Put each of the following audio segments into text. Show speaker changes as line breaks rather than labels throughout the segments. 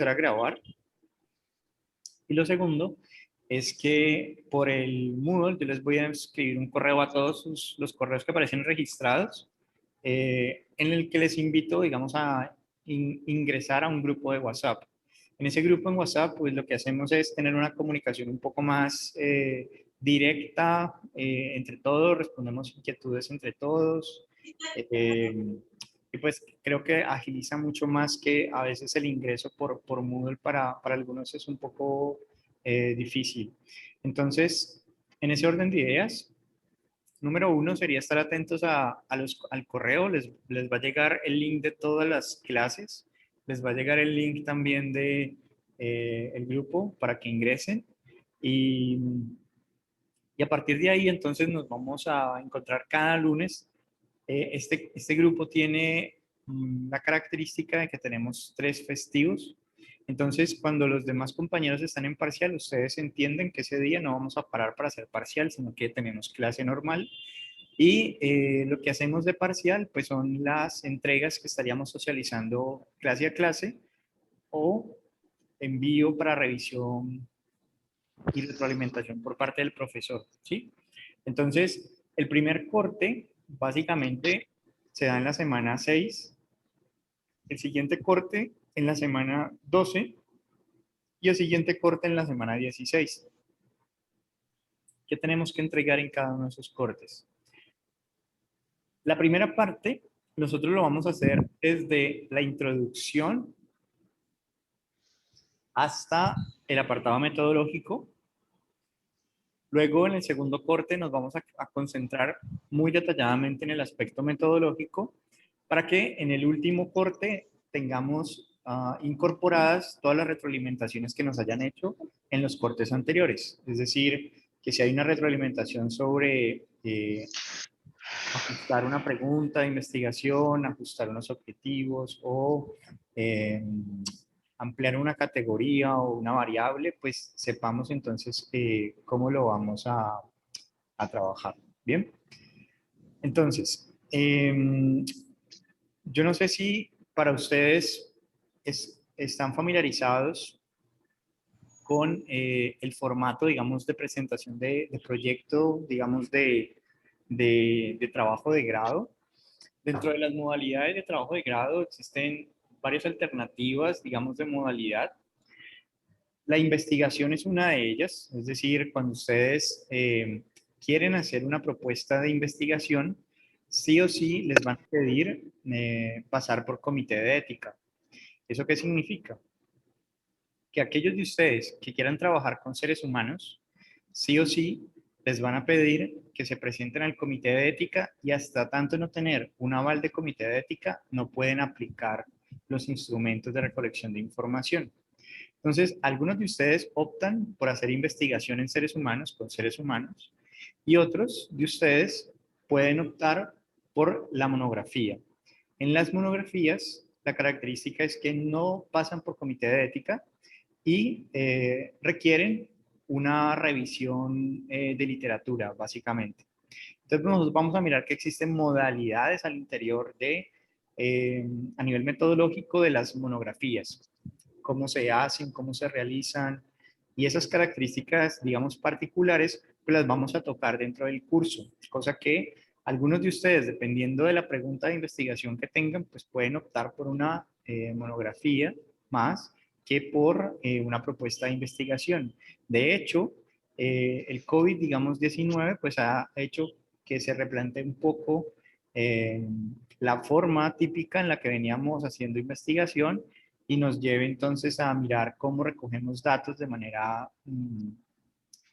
a grabar. Y lo segundo es que por el Moodle yo les voy a escribir un correo a todos los correos que aparecen registrados, en el que les invito, digamos, a ingresar a un grupo de WhatsApp. En ese grupo en WhatsApp, pues lo que hacemos es tener una comunicación un poco más directa entre todos, respondemos inquietudes entre todos. Y pues creo que agiliza mucho más que a veces el ingreso por Moodle para algunos es un poco difícil. Entonces, en ese orden de ideas, número uno sería estar atentos al correo, les va a llegar el link de todas las clases, les va a llegar el link también de el grupo para que ingresen y, y a partir de ahí entonces nos vamos a encontrar cada lunes. Este grupo tiene la característica de que tenemos 3 festivos. Entonces, cuando los demás compañeros están en parcial, ustedes entienden que ese día no vamos a parar para hacer parcial, sino que tenemos clase normal. Y lo que hacemos de parcial, pues son las entregas que estaríamos socializando clase a clase o envío para revisión y retroalimentación por parte del profesor, ¿sí? Entonces, el primer corte básicamente se da en la semana 6, el siguiente corte en la semana 12 y el siguiente corte en la semana 16. ¿Qué tenemos que entregar en cada uno de esos cortes? La primera parte, nosotros lo vamos a hacer desde la introducción hasta el apartado metodológico. Luego, en el segundo corte, nos vamos a concentrar muy detalladamente en el aspecto metodológico para que en el último corte tengamos incorporadas todas las retroalimentaciones que nos hayan hecho en los cortes anteriores. Es decir, que si hay una retroalimentación sobre ajustar una pregunta de investigación, ajustar unos objetivos o ampliar una categoría o una variable, pues sepamos entonces cómo lo vamos a trabajar. Bien, entonces, yo no sé si para ustedes están familiarizados con el formato, digamos, de presentación de proyecto, digamos, de trabajo de grado. Dentro de las modalidades de trabajo de grado existen varias alternativas, digamos, de modalidad. La investigación es una de ellas, es decir, cuando ustedes quieren hacer una propuesta de investigación, sí o sí les van a pedir pasar por comité de ética. ¿Eso qué significa? Que aquellos de ustedes que quieran trabajar con seres humanos, sí o sí les van a pedir que se presenten al comité de ética y hasta tanto no tener un aval de comité de ética, no pueden aplicar los instrumentos de recolección de información. Entonces, algunos de ustedes optan por hacer investigación en seres humanos, con seres humanos, y otros de ustedes pueden optar por la monografía. En las monografías, la característica es que no pasan por comité de ética y requieren una revisión de literatura, básicamente. Entonces, nosotros vamos a mirar que existen modalidades al interior a nivel metodológico de las monografías, cómo se hacen, cómo se realizan, y esas características, digamos, particulares, pues las vamos a tocar dentro del curso, cosa que algunos de ustedes, dependiendo de la pregunta de investigación que tengan, pues pueden optar por una monografía más que por una propuesta de investigación. De hecho, el COVID, digamos, 19, pues ha hecho que se replantee un poco la forma típica en la que veníamos haciendo investigación y nos lleve entonces a mirar cómo recogemos datos de manera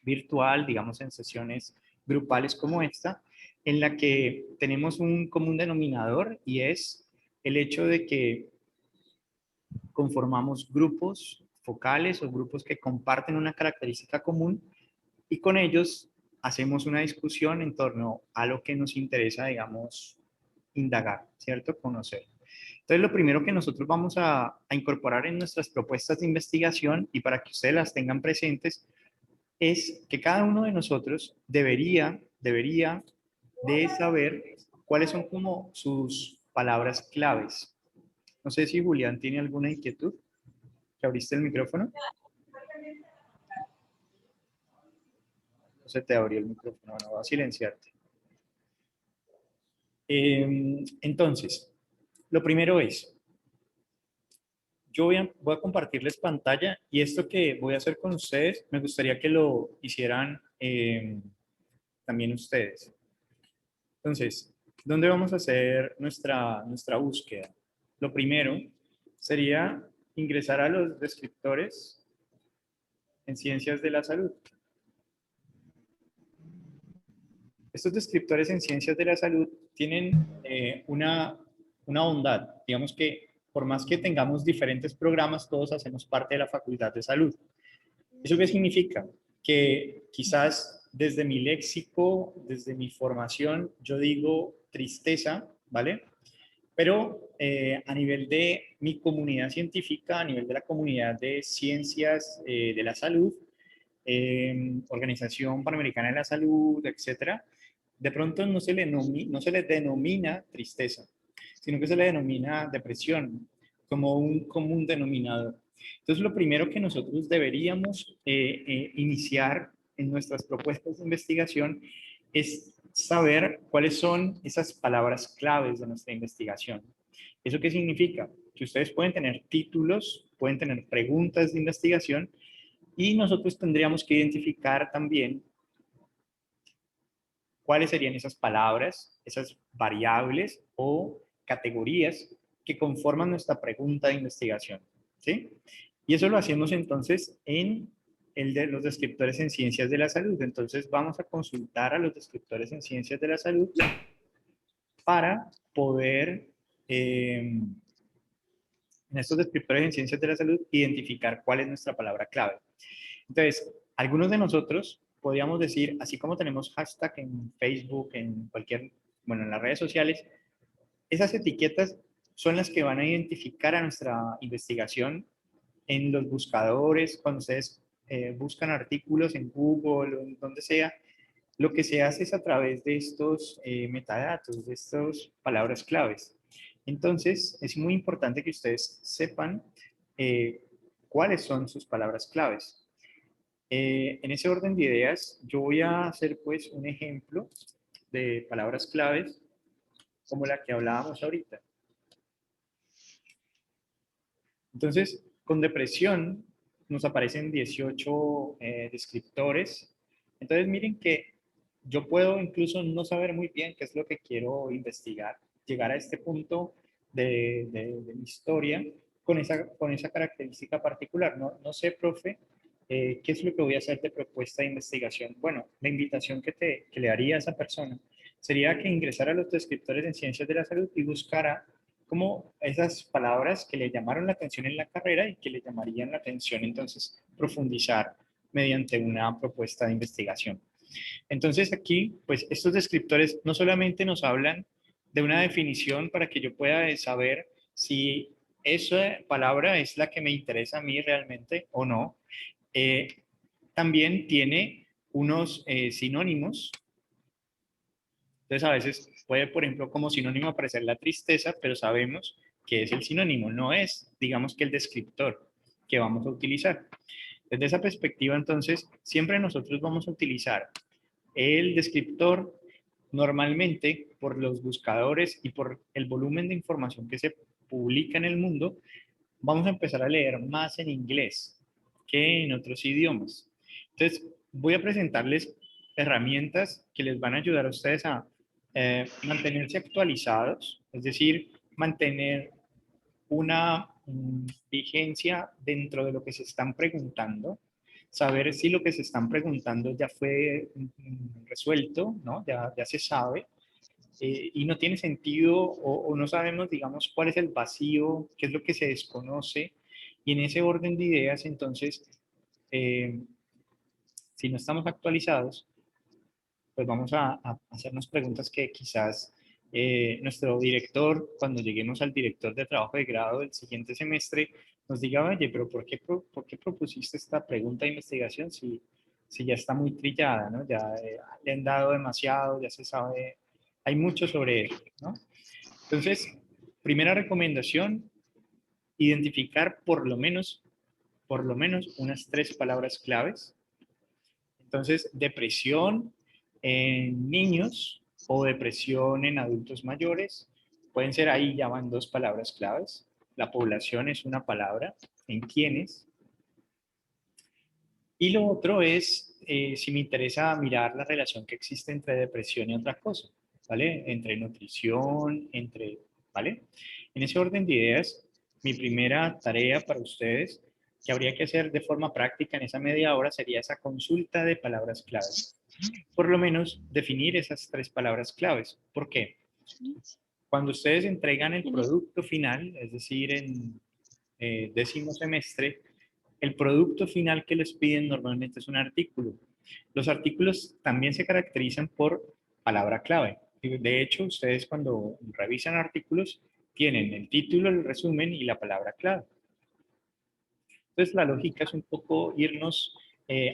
virtual, digamos en sesiones grupales como esta, en la que tenemos un común denominador y es el hecho de que conformamos grupos focales o grupos que comparten una característica común y con ellos hacemos una discusión en torno a lo que nos interesa, digamos, indagar, ¿cierto? Conocer. Entonces, lo primero que nosotros vamos a incorporar en nuestras propuestas de investigación y para que ustedes las tengan presentes es que cada uno de nosotros debería de saber cuáles son como sus palabras claves. No sé si Julián tiene alguna inquietud. que abriste el micrófono. No se te abrió el micrófono, no, voy a silenciarte. Entonces, lo primero es, yo voy a compartirles pantalla y esto que voy a hacer con ustedes, me gustaría que lo hicieran también ustedes. Entonces, ¿dónde vamos a hacer nuestra búsqueda? Lo primero sería ingresar a los descriptores en ciencias de la salud. Estos descriptores en ciencias de la salud tienen una bondad. Digamos que por más que tengamos diferentes programas, todos hacemos parte de la Facultad de Salud. ¿Eso qué significa? Que quizás desde mi léxico, desde mi formación, yo digo tristeza, ¿vale? Pero a nivel de mi comunidad científica, a nivel de la comunidad de ciencias de la salud, Organización Panamericana de la Salud, etcétera, de pronto no se le denomina tristeza, sino que se le denomina depresión como un común denominador. Entonces, lo primero que nosotros deberíamos iniciar en nuestras propuestas de investigación es saber cuáles son esas palabras claves de nuestra investigación. ¿Eso qué significa? Que ustedes pueden tener títulos, pueden tener preguntas de investigación y nosotros tendríamos que identificar también cuáles serían esas palabras, esas variables o categorías que conforman nuestra pregunta de investigación. ¿Sí? Y eso lo hacemos entonces en el de los descriptores en ciencias de la salud. Entonces vamos a consultar a los descriptores en ciencias de la salud para poder, en estos descriptores en ciencias de la salud, identificar cuál es nuestra palabra clave. Entonces, algunos de nosotros podríamos decir, así como tenemos hashtag en Facebook, en cualquier, bueno, en las redes sociales, esas etiquetas son las que van a identificar a nuestra investigación en los buscadores, cuando ustedes buscan artículos en Google o en donde sea, lo que se hace es a través de estos metadatos, de estas palabras claves. Entonces, es muy importante que ustedes sepan cuáles son sus palabras claves. En ese orden de ideas, yo voy a hacer pues un ejemplo de palabras claves como la que hablábamos ahorita. Entonces, con depresión nos aparecen 18 descriptores. Entonces, miren que yo puedo incluso no saber muy bien qué es lo que quiero investigar, llegar a este punto de mi historia con esa característica particular. No, no sé, profe, qué es lo que voy a hacer de propuesta de investigación. Bueno, la invitación que le haría a esa persona sería que ingresara a los descriptores en ciencias de la salud y buscara como esas palabras que le llamaron la atención en la carrera y que le llamarían la atención entonces profundizar mediante una propuesta de investigación. Entonces aquí, pues estos descriptores no solamente nos hablan de una definición para que yo pueda saber si esa palabra es la que me interesa a mí realmente o no, también tiene unos sinónimos. Entonces, a veces puede, por ejemplo, como sinónimo aparecer la tristeza, pero sabemos que es el sinónimo, no es, digamos, que el descriptor que vamos a utilizar. Desde esa perspectiva, entonces, siempre nosotros vamos a utilizar el descriptor normalmente por los buscadores y por el volumen de información que se publica en el mundo, vamos a empezar a leer más en inglés que en otros idiomas. Entonces, voy a presentarles herramientas que les van a ayudar a ustedes a mantenerse actualizados, es decir, mantener una vigencia dentro de lo que se están preguntando, saber si lo que se están preguntando ya fue resuelto, ¿no? Ya se sabe, y no tiene sentido o no sabemos, digamos, cuál es el vacío, qué es lo que se desconoce, y en ese orden de ideas, entonces, eh, si no estamos actualizados, pues vamos a hacernos preguntas que quizás nuestro director, cuando lleguemos al director de trabajo de grado del siguiente semestre, nos diga, oye, pero ¿por qué propusiste esta pregunta de investigación si ya está muy trillada, ¿no? Ya le han dado demasiado, ya se sabe, hay mucho sobre él, ¿no? Entonces, primera recomendación, identificar por lo menos por lo menos unas 3 palabras claves. Entonces, depresión en niños o depresión en adultos mayores, pueden ser ahí, ya van 2 palabras claves. La población es una palabra, en quiénes. Y lo otro es, si me interesa mirar la relación que existe entre depresión y otra cosa, ¿vale? Entre nutrición, ¿vale? En ese orden de ideas, mi primera tarea para ustedes que habría que hacer de forma práctica en esa media hora sería esa consulta de palabras claves. Por lo menos definir esas 3 palabras claves. ¿Por qué? Cuando ustedes entregan el producto final, es decir, en décimo semestre, el producto final que les piden normalmente es un artículo. Los artículos también se caracterizan por palabra clave. De hecho, ustedes cuando revisan artículos tienen el título, el resumen y la palabra clave. Entonces, la lógica es un poco irnos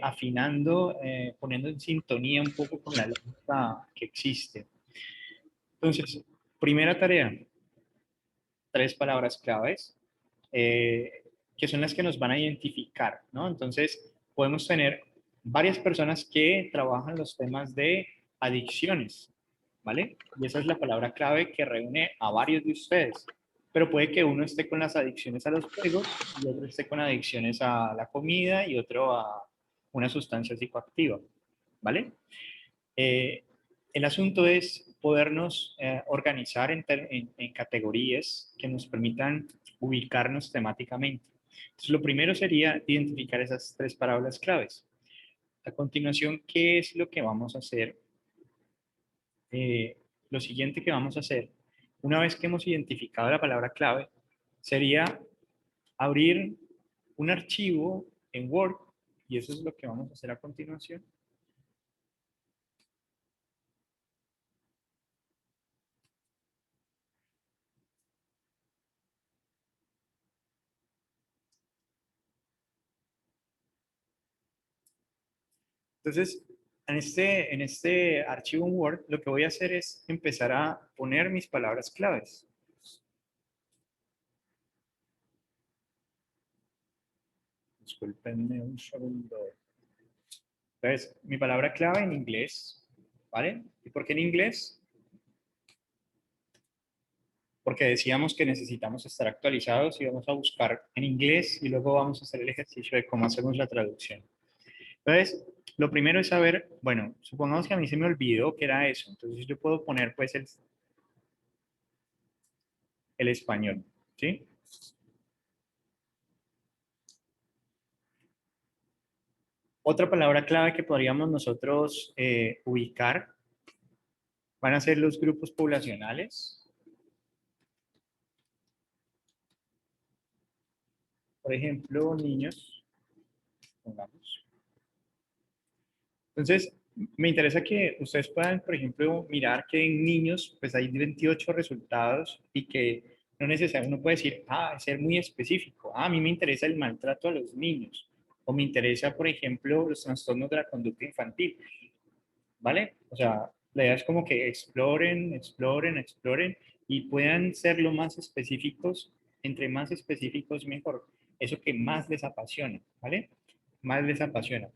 afinando, poniendo en sintonía un poco con la lógica que existe. Entonces, primera tarea, 3 palabras claves, que son las que nos van a identificar, ¿no? Entonces, podemos tener varias personas que trabajan los temas de adicciones, ¿vale? Y esa es la palabra clave que reúne a varios de ustedes. Pero puede que uno esté con las adicciones a los juegos y otro esté con adicciones a la comida y otro a una sustancia psicoactiva, ¿vale? Eh, el asunto es podernos organizar en categorías que nos permitan ubicarnos temáticamente. Entonces, lo primero sería identificar esas 3 palabras claves. A continuación, ¿qué es lo que vamos a hacer? Lo siguiente que vamos a hacer, una vez que hemos identificado la palabra clave, sería abrir un archivo en Word, y eso es lo que vamos a hacer a continuación. Entonces, en este archivo en Word, lo que voy a hacer es empezar a poner mis palabras claves. Disculpenme un segundo. Entonces, mi palabra clave en inglés, ¿vale? ¿Y por qué en inglés? Porque decíamos que necesitamos estar actualizados y vamos a buscar en inglés y luego vamos a hacer el ejercicio de cómo hacemos la traducción. Entonces, lo primero es saber, bueno, supongamos que a mí se me olvidó que era eso, entonces yo puedo poner pues el español, ¿sí? Otra palabra clave que podríamos nosotros ubicar van a ser los grupos poblacionales. Por ejemplo, niños, pongamos. Entonces, me interesa que ustedes puedan, por ejemplo, mirar que en niños, pues hay 28 resultados y que no necesariamente uno puede decir, ser muy específico. A mí me interesa el maltrato a los niños. O me interesa, por ejemplo, los trastornos de la conducta infantil. ¿Vale? O sea, la idea es como que exploren, exploren, exploren y puedan ser lo más específicos, entre más específicos mejor. Eso que más les apasiona, ¿vale? Más les apasiona.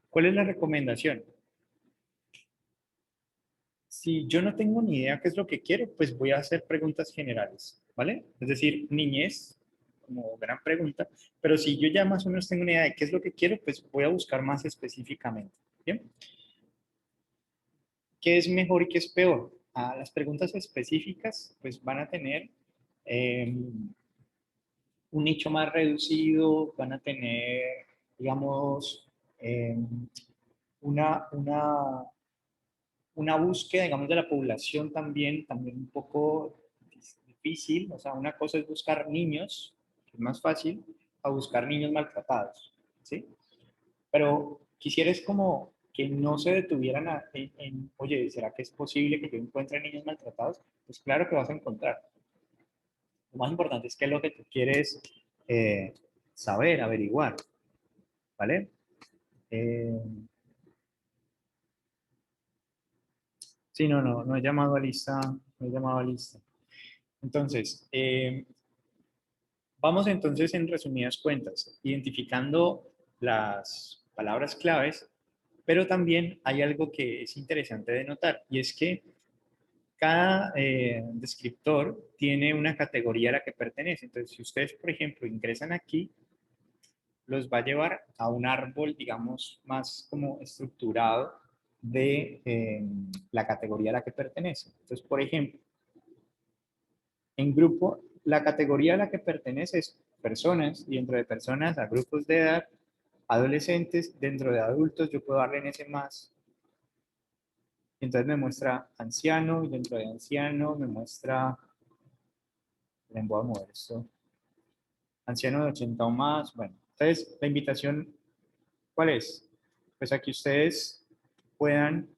¿Cuál es la recomendación? Si yo no tengo ni idea qué es lo que quiero, pues voy a hacer preguntas generales, ¿vale? Es decir, niñez, como gran pregunta, pero si yo ya más o menos tengo una idea de qué es lo que quiero, pues voy a buscar más específicamente, ¿bien? ¿Qué es mejor y qué es peor? Las preguntas específicas pues van a tener eh, un nicho más reducido, van a tener, digamos, eh, una, una, una búsqueda, digamos, de la población también un poco difícil. O sea, una cosa es buscar niños, que es más fácil, a buscar niños maltratados, ¿sí? Pero quisiera es como que no se detuvieran oye, ¿será que es posible que yo encuentre niños maltratados? Pues claro que vas a encontrar. Lo más importante es que es lo que tú quieres eh, saber, averiguar, ¿vale? Eh, sí, no he llamado a lista, no he llamado a lista. Entonces, Vamos entonces en resumidas cuentas, identificando las palabras claves, pero también hay algo que es interesante de notar y es que cada descriptor tiene una categoría a la que pertenece. Entonces, si ustedes, por ejemplo, ingresan aquí, los va a llevar a un árbol, digamos, más como estructurado de la categoría a la que pertenece. Entonces, por ejemplo, en grupo, la categoría a la que pertenece es personas y dentro de personas a grupos de edad, adolescentes, dentro de adultos yo puedo darle en ese más. Entonces me muestra anciano y dentro de anciano me muestra, le voy a mover esto, anciano de 80 o más. Bueno, entonces la invitación, ¿cuál es? Pues a que ustedes puedan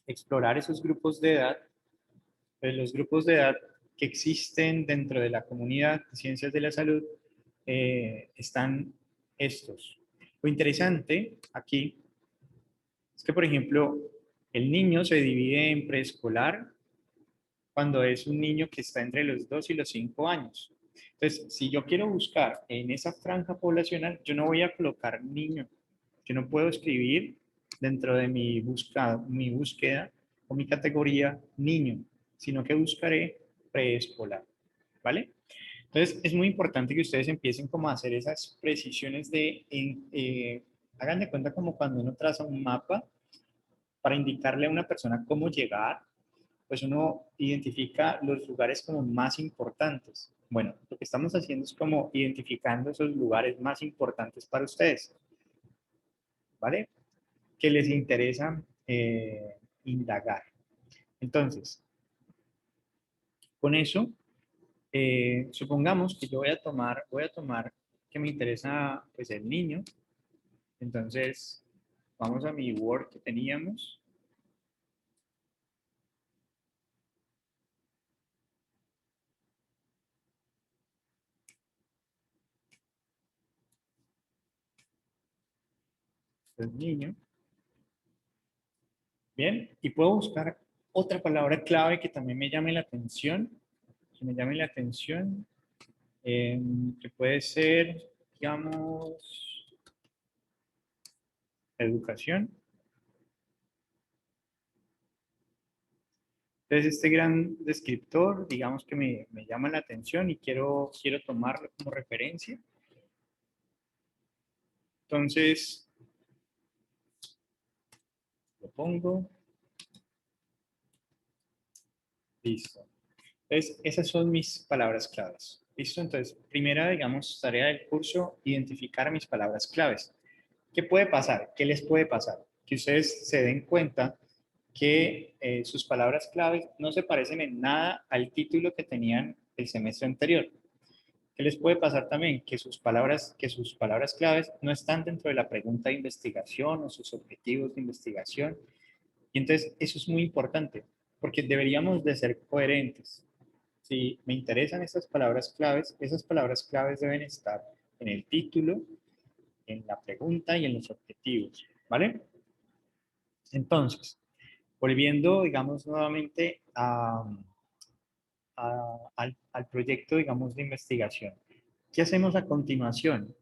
explorar esos grupos de edad, pues los grupos de edad que existen dentro de la comunidad de ciencias de la salud están estos. Lo interesante aquí es que, por ejemplo, el niño se divide en preescolar cuando es un niño que está entre los 2 y los 5 años. Entonces, si yo quiero buscar en esa franja poblacional, yo no voy a colocar niño. Yo no puedo escribir dentro de mi búsqueda o mi categoría niño, sino que buscaré preescolar, ¿vale? Entonces, es muy importante que ustedes empiecen como a hacer esas precisiones hagan de cuenta como cuando uno traza un mapa para indicarle a una persona cómo llegar, pues uno identifica los lugares como más importantes. Bueno, lo que estamos haciendo es como identificando esos lugares más importantes para ustedes, ¿vale? Que les interesa indagar. Entonces, con eso, supongamos que yo voy a tomar que me interesa pues el niño. Entonces, vamos a mi Word que teníamos. El niño. Bien, y puedo buscar otra palabra clave que también me llame la atención, que me llame la atención, que puede ser, digamos, educación. Entonces, este gran descriptor, digamos que me llama la atención y quiero tomarlo como referencia. Entonces, lo pongo, listo. Entonces, esas son mis palabras claves. ¿Listo? Entonces, primera, digamos, tarea del curso, identificar mis palabras claves. ¿Qué puede pasar? ¿Qué les puede pasar? Que ustedes se den cuenta que sus palabras claves no se parecen en nada al título que tenían el semestre anterior. ¿Qué les puede pasar también? Que sus palabras claves no están dentro de la pregunta de investigación o sus objetivos de investigación. Y entonces eso es muy importante, porque deberíamos de ser coherentes. Si me interesan estas palabras claves, esas palabras claves deben estar en el título, en la pregunta y en los objetivos, ¿vale? Entonces, volviendo, digamos, nuevamente al proyecto, digamos, de investigación. ¿Qué hacemos a continuación?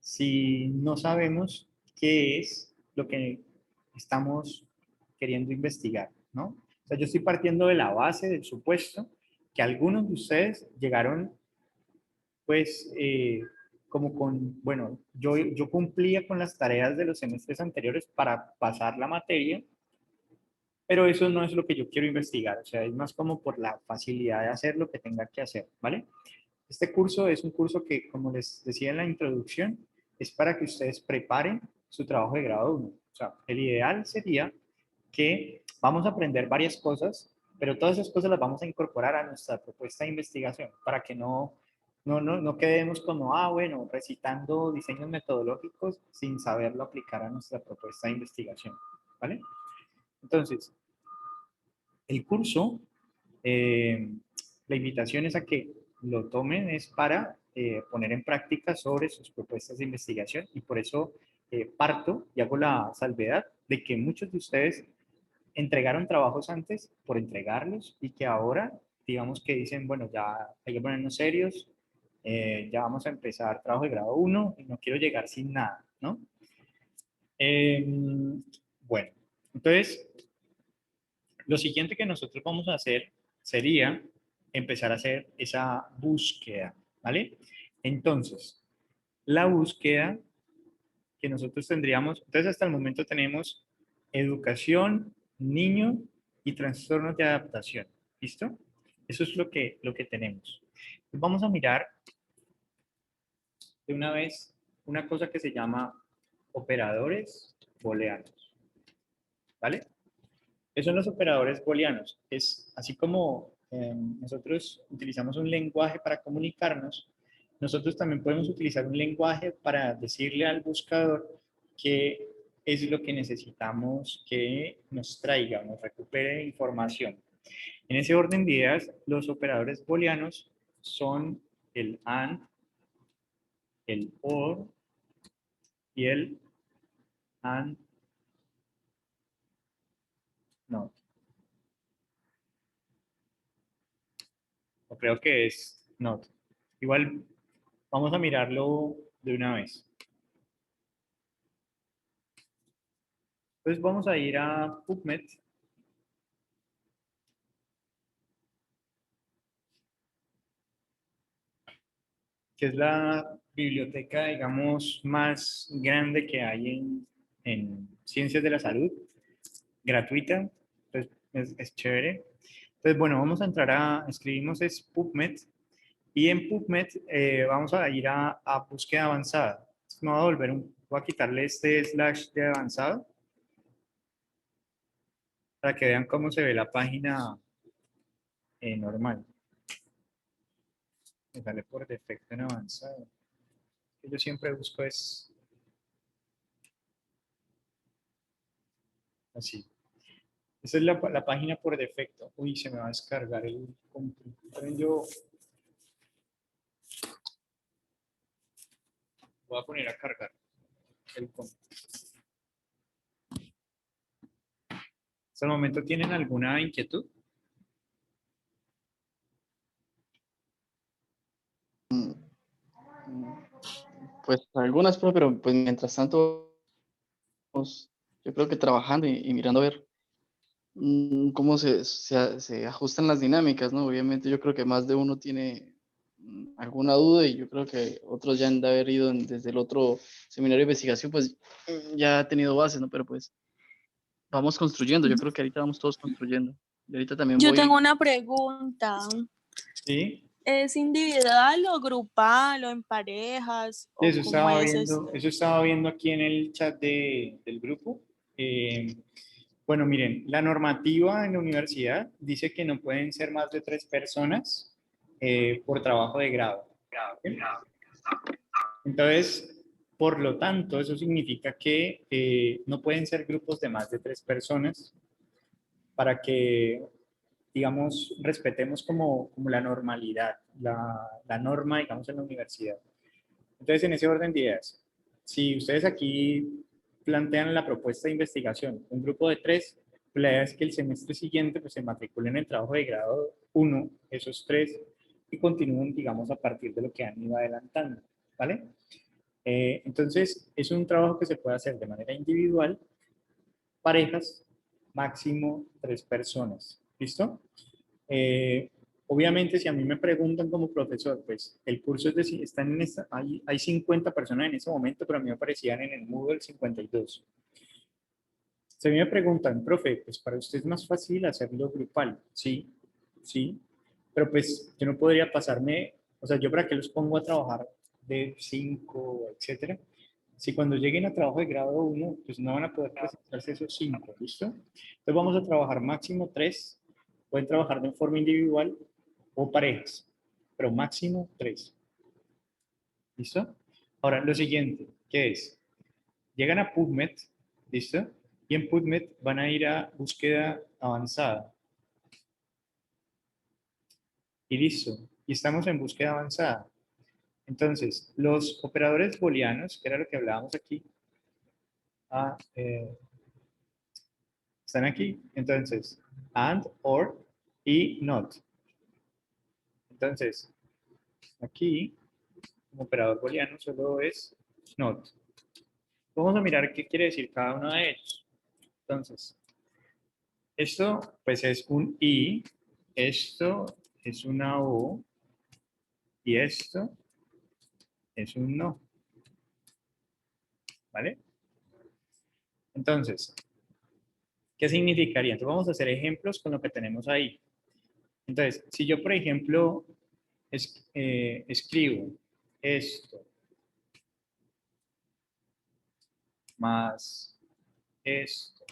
Si no sabemos qué es lo que estamos queriendo investigar, ¿no? O sea, yo estoy partiendo de la base, del supuesto, que algunos de ustedes llegaron, pues, como con, bueno, yo cumplía con las tareas de los semestres anteriores para pasar la materia, pero eso no es lo que yo quiero investigar, o sea, es más como por la facilidad de hacer lo que tenga que hacer, ¿vale? Este curso es un curso que, como les decía en la introducción, es para que ustedes preparen su trabajo de grado 1. O sea, el ideal sería que vamos a aprender varias cosas, pero todas esas cosas las vamos a incorporar a nuestra propuesta de investigación para que no quedemos como, bueno, recitando diseños metodológicos sin saberlo aplicar a nuestra propuesta de investigación, ¿vale? Entonces, el curso, eh, la invitación es a que lo tomen, es para poner en práctica sobre sus propuestas de investigación y por eso parto y hago la salvedad de que muchos de ustedes entregaron trabajos antes por entregarlos y que ahora, digamos que dicen, bueno, ya hay que ponernos serios Ya vamos a empezar trabajo de grado 1 y no quiero llegar sin nada, ¿no? Bueno, entonces, lo siguiente que nosotros vamos a hacer sería empezar a hacer esa búsqueda, ¿vale? Entonces, la búsqueda que nosotros tendríamos, entonces hasta el momento tenemos educación, niño y trastornos de adaptación, ¿listo? Eso es lo que tenemos. Vamos a mirar de una vez una cosa que se llama operadores booleanos, ¿vale? ¿Qué son los operadores booleanos? Es así como nosotros utilizamos un lenguaje para comunicarnos, nosotros también podemos utilizar un lenguaje para decirle al buscador qué es lo que necesitamos que nos traiga o nos recupere información. En ese orden de ideas, los operadores booleanos son el AND, el OR y el AND NOT. O creo que es NOT. Igual vamos a mirarlo de una vez. Entonces vamos a ir a PubMed. Que es la biblioteca, digamos, más grande que hay en ciencias de la salud, gratuita. Entonces es chévere. Entonces, bueno, vamos a entrar escribimos es PubMed. Y en PubMed vamos a ir a búsqueda avanzada. Me voy a voy a quitarle este slash de avanzado para que vean cómo se ve la página normal. Me sale por defecto en avanzado. Yo siempre busco es así. Esa es la página por defecto. Uy, se me va a descargar el computador. Yo voy a poner a cargar el computador. ¿Hasta el momento tienen alguna inquietud?
Pues algunas, pero pues mientras tanto, pues, yo creo que trabajando y mirando a ver cómo se ajustan las dinámicas, ¿no? Obviamente yo creo que más de uno tiene alguna duda y yo creo que otros ya han de haber ido desde el otro seminario de investigación, pues ya ha tenido bases, ¿no? Pero pues vamos construyendo, yo creo que ahorita vamos todos construyendo. Y ahorita también
Yo
voy.
tengo una pregunta.
Sí.
¿Es individual o grupal o en parejas o cómo es esto?
Eso estaba viendo aquí en el chat del grupo. Eh, bueno, miren, la normativa en la universidad dice que no pueden ser más de 3 personas por trabajo de grado. ¿Sí? Entonces, por lo tanto, eso significa que no pueden ser grupos de más de 3 personas para que, digamos, respetemos como la normalidad, la norma, digamos, en la universidad. Entonces, en ese orden de ideas, si ustedes aquí plantean la propuesta de investigación, un grupo de 3, pues la idea es que el semestre siguiente pues, se matriculen en el trabajo de grado 1, esos 3, y continúen, digamos, a partir de lo que han ido adelantando, ¿vale? Entonces, es un trabajo que se puede hacer de manera individual, parejas, máximo 3 personas, ¿listo? Eh, obviamente, si a mí me preguntan como profesor, pues el curso es de, están en hay 50 personas en ese momento, pero a mí me aparecían en el Moodle 52. Si a mí me preguntan, profe, pues para usted es más fácil hacerlo grupal, sí, sí, pero pues yo no podría pasarme, o sea, yo para qué los pongo a trabajar de 5, etcétera, si cuando lleguen a trabajo de grado 1, pues no van a poder presentarse esos 5, ¿listo? Entonces vamos a trabajar máximo 3, pueden trabajar de forma individual o parejas, pero máximo 3, ¿listo? Ahora, lo siguiente, ¿qué es? Llegan a PubMed, ¿listo? Y en PubMed van a ir a búsqueda avanzada. Y listo. Y estamos en búsqueda avanzada. Entonces, los operadores booleanos, que era lo que hablábamos aquí, ah, están aquí. Entonces, and, or y not. Entonces, aquí como operador booleano solo es not. Vamos a mirar qué quiere decir cada uno de ellos. Entonces, esto pues es un i, esto es una o y esto es un no. ¿Vale? Entonces, ¿qué significaría? Entonces vamos a hacer ejemplos con lo que tenemos ahí. Entonces, si yo, por ejemplo, escribo esto más esto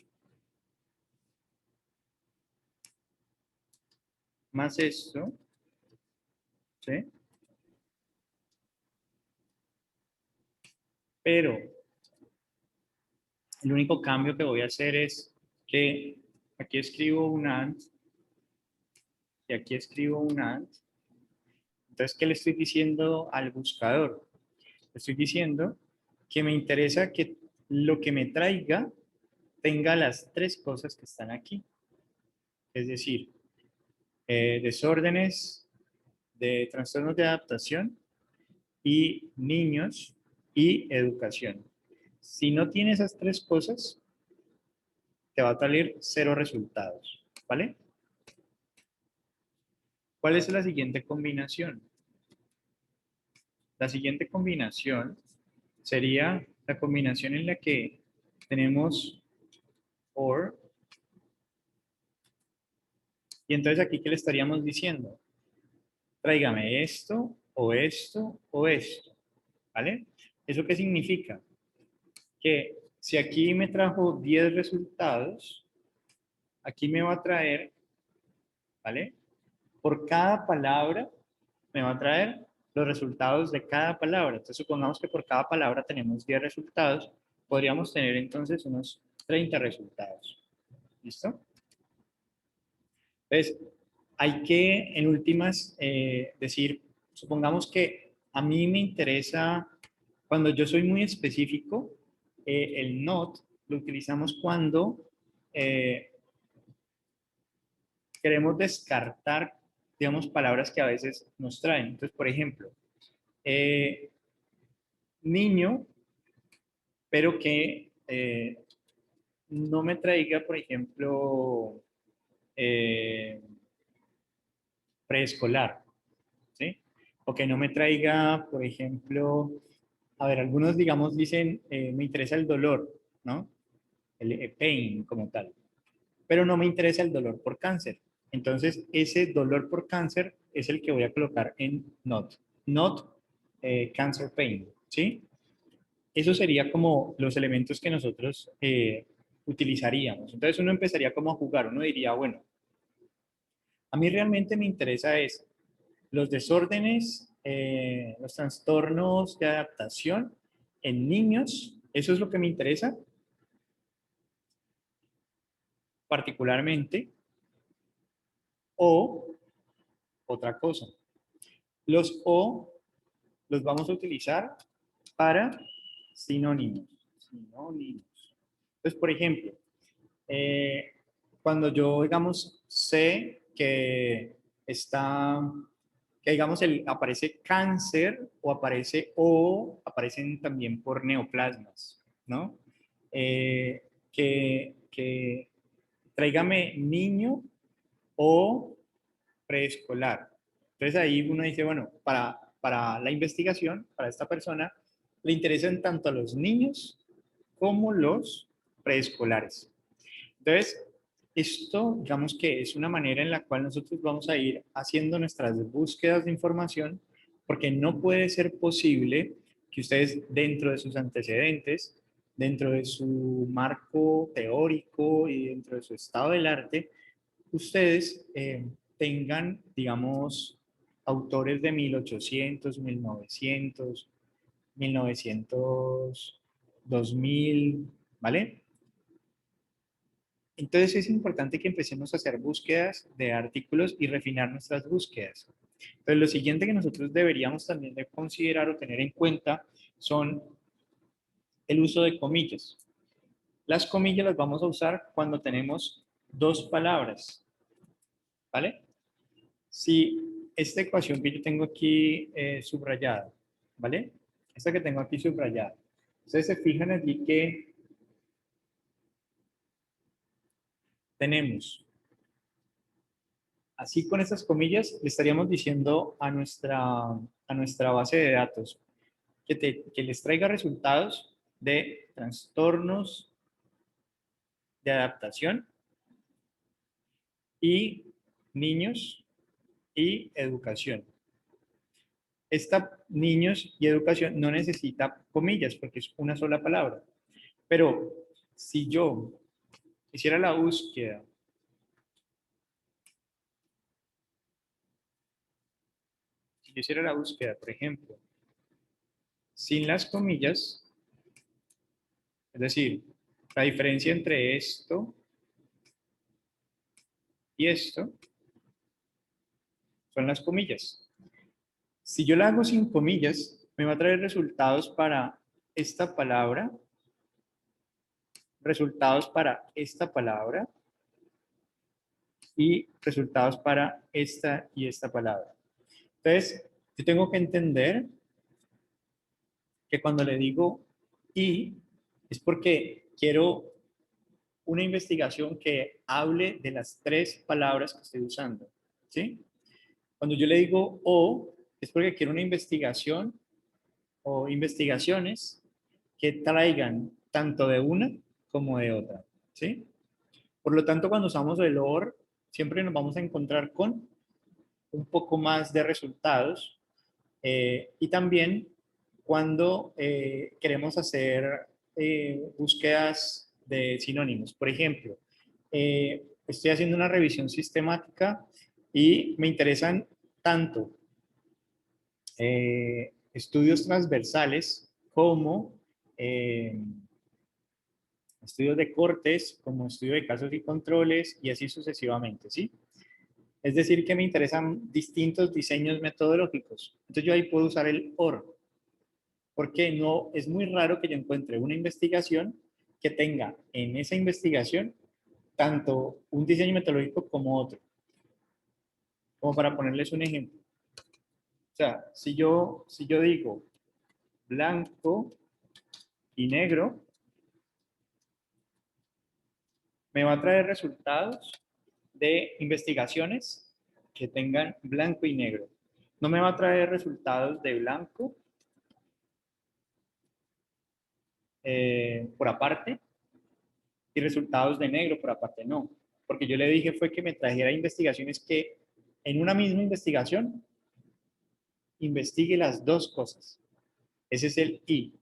más esto, ¿sí? Pero el único cambio que voy a hacer es que aquí escribo un AND y aquí escribo un AND. Entonces, ¿qué le estoy diciendo al buscador? Le estoy diciendo que me interesa que lo que me traiga tenga las tres cosas que están aquí. Es decir, desórdenes de trastornos de adaptación y niños y educación. Si no tiene esas tres cosas, te va a salir 0 resultados, ¿vale? ¿Cuál es la siguiente combinación? La siguiente combinación sería la combinación en la que tenemos OR. Y entonces aquí, ¿qué le estaríamos diciendo? Tráigame esto, o esto, o esto, ¿vale? ¿Eso qué significa? Que si aquí me trajo 10 resultados, aquí me va a traer, ¿vale? Por cada palabra me va a traer los resultados de cada palabra. Entonces supongamos que por cada palabra tenemos 10 resultados, podríamos tener entonces unos 30 resultados. ¿Listo? Entonces, hay que, en últimas, decir, supongamos que a mí me interesa, cuando yo soy muy específico, el not lo utilizamos cuando queremos descartar, digamos, palabras que a veces nos traen. Entonces, por ejemplo, niño, pero que no me traiga, por ejemplo, preescolar, ¿sí? O que no me traiga, por ejemplo, a ver, algunos, digamos, dicen, me interesa el dolor, ¿no? El pain como tal, pero no me interesa el dolor por cáncer. Entonces, ese dolor por cáncer es el que voy a colocar en not cancer pain, ¿sí? Eso sería como los elementos que nosotros utilizaríamos. Entonces uno empezaría como a jugar, uno diría, bueno, a mí realmente me interesa es los desórdenes, los trastornos de adaptación en niños, eso es lo que me interesa particularmente, o otra cosa. Los o los vamos a utilizar para sinónimos. Sinónimos. Entonces, por ejemplo, eh, cuando yo, digamos, sé que está, que digamos, aparece cáncer o aparecen también por neoplasmas, ¿no? Que tráigame niño o preescolar. Entonces ahí uno dice, bueno, para la investigación, para esta persona, le interesan tanto a los niños como los preescolares. Entonces, esto, digamos que es una manera en la cual nosotros vamos a ir haciendo nuestras búsquedas de información, porque no puede ser posible que ustedes dentro de sus antecedentes, dentro de su marco teórico y dentro de su estado del arte, ustedes tengan, digamos, autores de 1800, 1900, 1900, 2000, ¿vale? Entonces es importante que empecemos a hacer búsquedas de artículos y refinar nuestras búsquedas. Entonces lo siguiente que nosotros deberíamos también de considerar o tener en cuenta son el uso de comillas. Las comillas las vamos a usar cuando tenemos dos palabras, ¿vale? Si esta ecuación que yo tengo aquí subrayada ¿vale? Esta que tengo aquí subrayada. Ustedes se fijan allí que tenemos, así con estas comillas, le estaríamos diciendo a nuestra base de datos que les traiga resultados de trastornos de adaptación y niños y educación. Esta niños y educación no necesita comillas porque es una sola palabra. Pero si yo hiciera la búsqueda por ejemplo, sin las comillas, es decir, la diferencia entre esto y esto son las comillas. Si yo la hago sin comillas, me va a traer resultados para esta palabra, resultados para esta palabra y resultados para esta y esta palabra. Entonces, yo tengo que entender que cuando le digo y, es porque quiero una investigación que hable de las tres palabras que estoy usando, ¿sí? Cuando yo le digo o, es porque quiero una investigación o investigaciones que traigan tanto de una como de otra, ¿sí? Por lo tanto, cuando usamos el OR, siempre nos vamos a encontrar con un poco más de resultados y también cuando queremos hacer búsquedas de sinónimos. Por ejemplo, estoy haciendo una revisión sistemática y me interesan tanto estudios transversales como estudios de cortes, como estudio de casos y controles y así sucesivamente, ¿sí? Es decir, que me interesan distintos diseños metodológicos. Entonces yo ahí puedo usar el OR, porque no, es muy raro que yo encuentre una investigación que tenga en esa investigación tanto un diseño metodológico como otro. Como para ponerles un ejemplo. O sea, si yo digo blanco y negro, me va a traer resultados de investigaciones que tengan blanco y negro. No me va a traer resultados de blanco por aparte y resultados de negro por aparte, no. Porque yo le dije fue que me trajera investigaciones que en una misma investigación investigue las dos cosas. Ese es el I.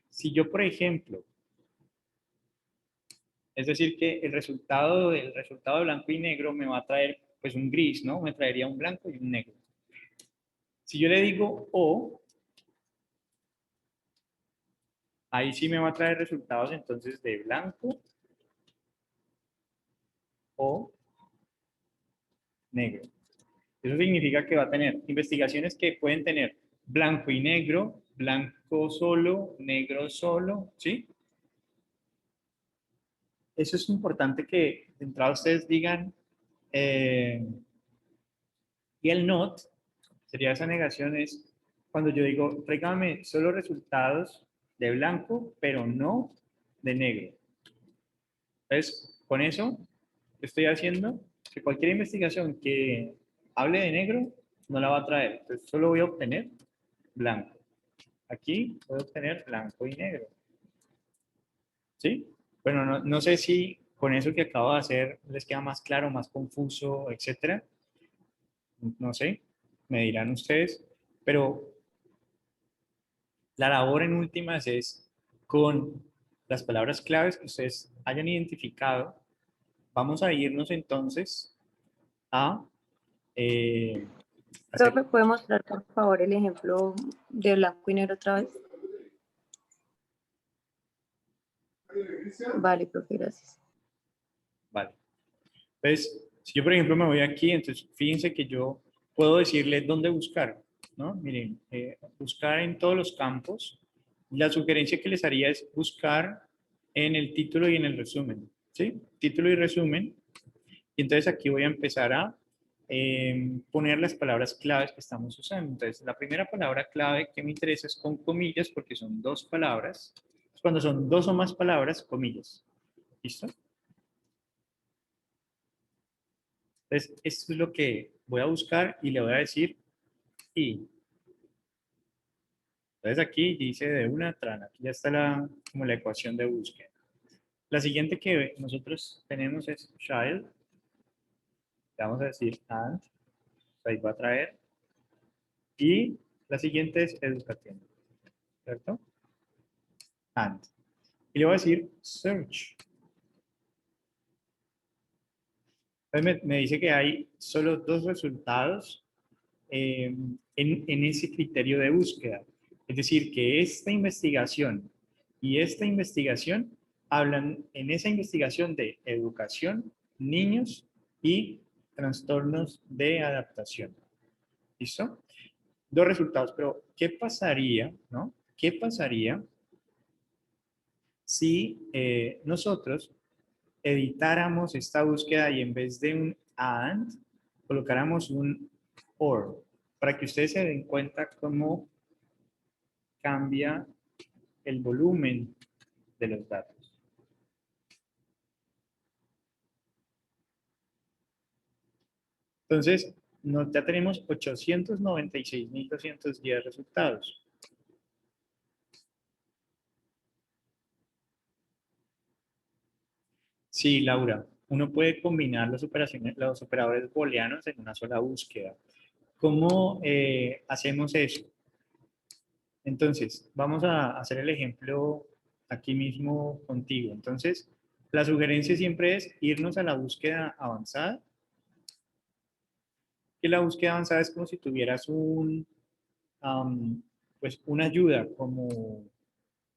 Si yo, por ejemplo, es decir, que el resultado de blanco y negro me va a traer pues un gris, ¿no? Me traería un blanco y un negro. Si yo le digo O, ahí sí me va a traer resultados entonces de blanco o negro. Eso significa que va a tener investigaciones que pueden tener blanco y negro, blanco solo, negro solo, ¿sí? Eso es importante que de entrada ustedes digan, y el not, sería esa negación es cuando yo digo, tráigame solo resultados de blanco, pero no de negro. Entonces, con eso estoy haciendo que cualquier investigación que hable de negro no la va a traer. Entonces, solo voy a obtener blanco. Aquí voy a obtener blanco y negro. ¿Sí? Bueno, no sé si con eso que acabo de hacer les queda más claro, más confuso, etcétera. No sé, me dirán ustedes, pero la labor en últimas es con las palabras claves que ustedes hayan identificado. Vamos a irnos entonces a hacer.
¿Me puede mostrar, por favor, el ejemplo de blanco y negro otra vez? Vale, profe, gracias.
Vale. Entonces, si yo, por ejemplo, me voy aquí, entonces fíjense que yo puedo decirle dónde buscar, ¿no? Miren, buscar en todos los campos. La sugerencia que les haría es buscar en el título y en el resumen, ¿sí? Título y resumen. Y entonces aquí voy a empezar a poner las palabras claves que estamos usando. Entonces, la primera palabra clave que me interesa es con comillas, porque son dos palabras. Cuando son dos o más palabras, comillas. ¿Listo? Entonces, esto es lo que voy a buscar y le voy a decir y. Entonces, aquí dice de una trana. Aquí ya está como la ecuación de búsqueda. La siguiente que nosotros tenemos es child. Le vamos a decir and. Ahí va a traer. Y la siguiente es educación. ¿Cierto? And. Y le voy a decir search. Entonces me dice que hay solo dos resultados en ese criterio de búsqueda. Es decir, que esta investigación y esta investigación hablan en esa investigación de educación, niños y trastornos de adaptación. ¿Listo? Dos resultados, pero ¿qué pasaría, no? ¿Qué pasaría si nosotros editáramos esta búsqueda y en vez de un and, colocáramos un or, para que ustedes se den cuenta cómo cambia el volumen de los datos? Entonces, ya tenemos 896.210 resultados. Sí, Laura, uno puede combinar los operadores booleanos en una sola búsqueda. ¿Cómo hacemos eso? Entonces, vamos a hacer el ejemplo aquí mismo contigo. Entonces, la sugerencia siempre es irnos a la búsqueda avanzada. Que la búsqueda avanzada es como si tuvieras pues una ayuda como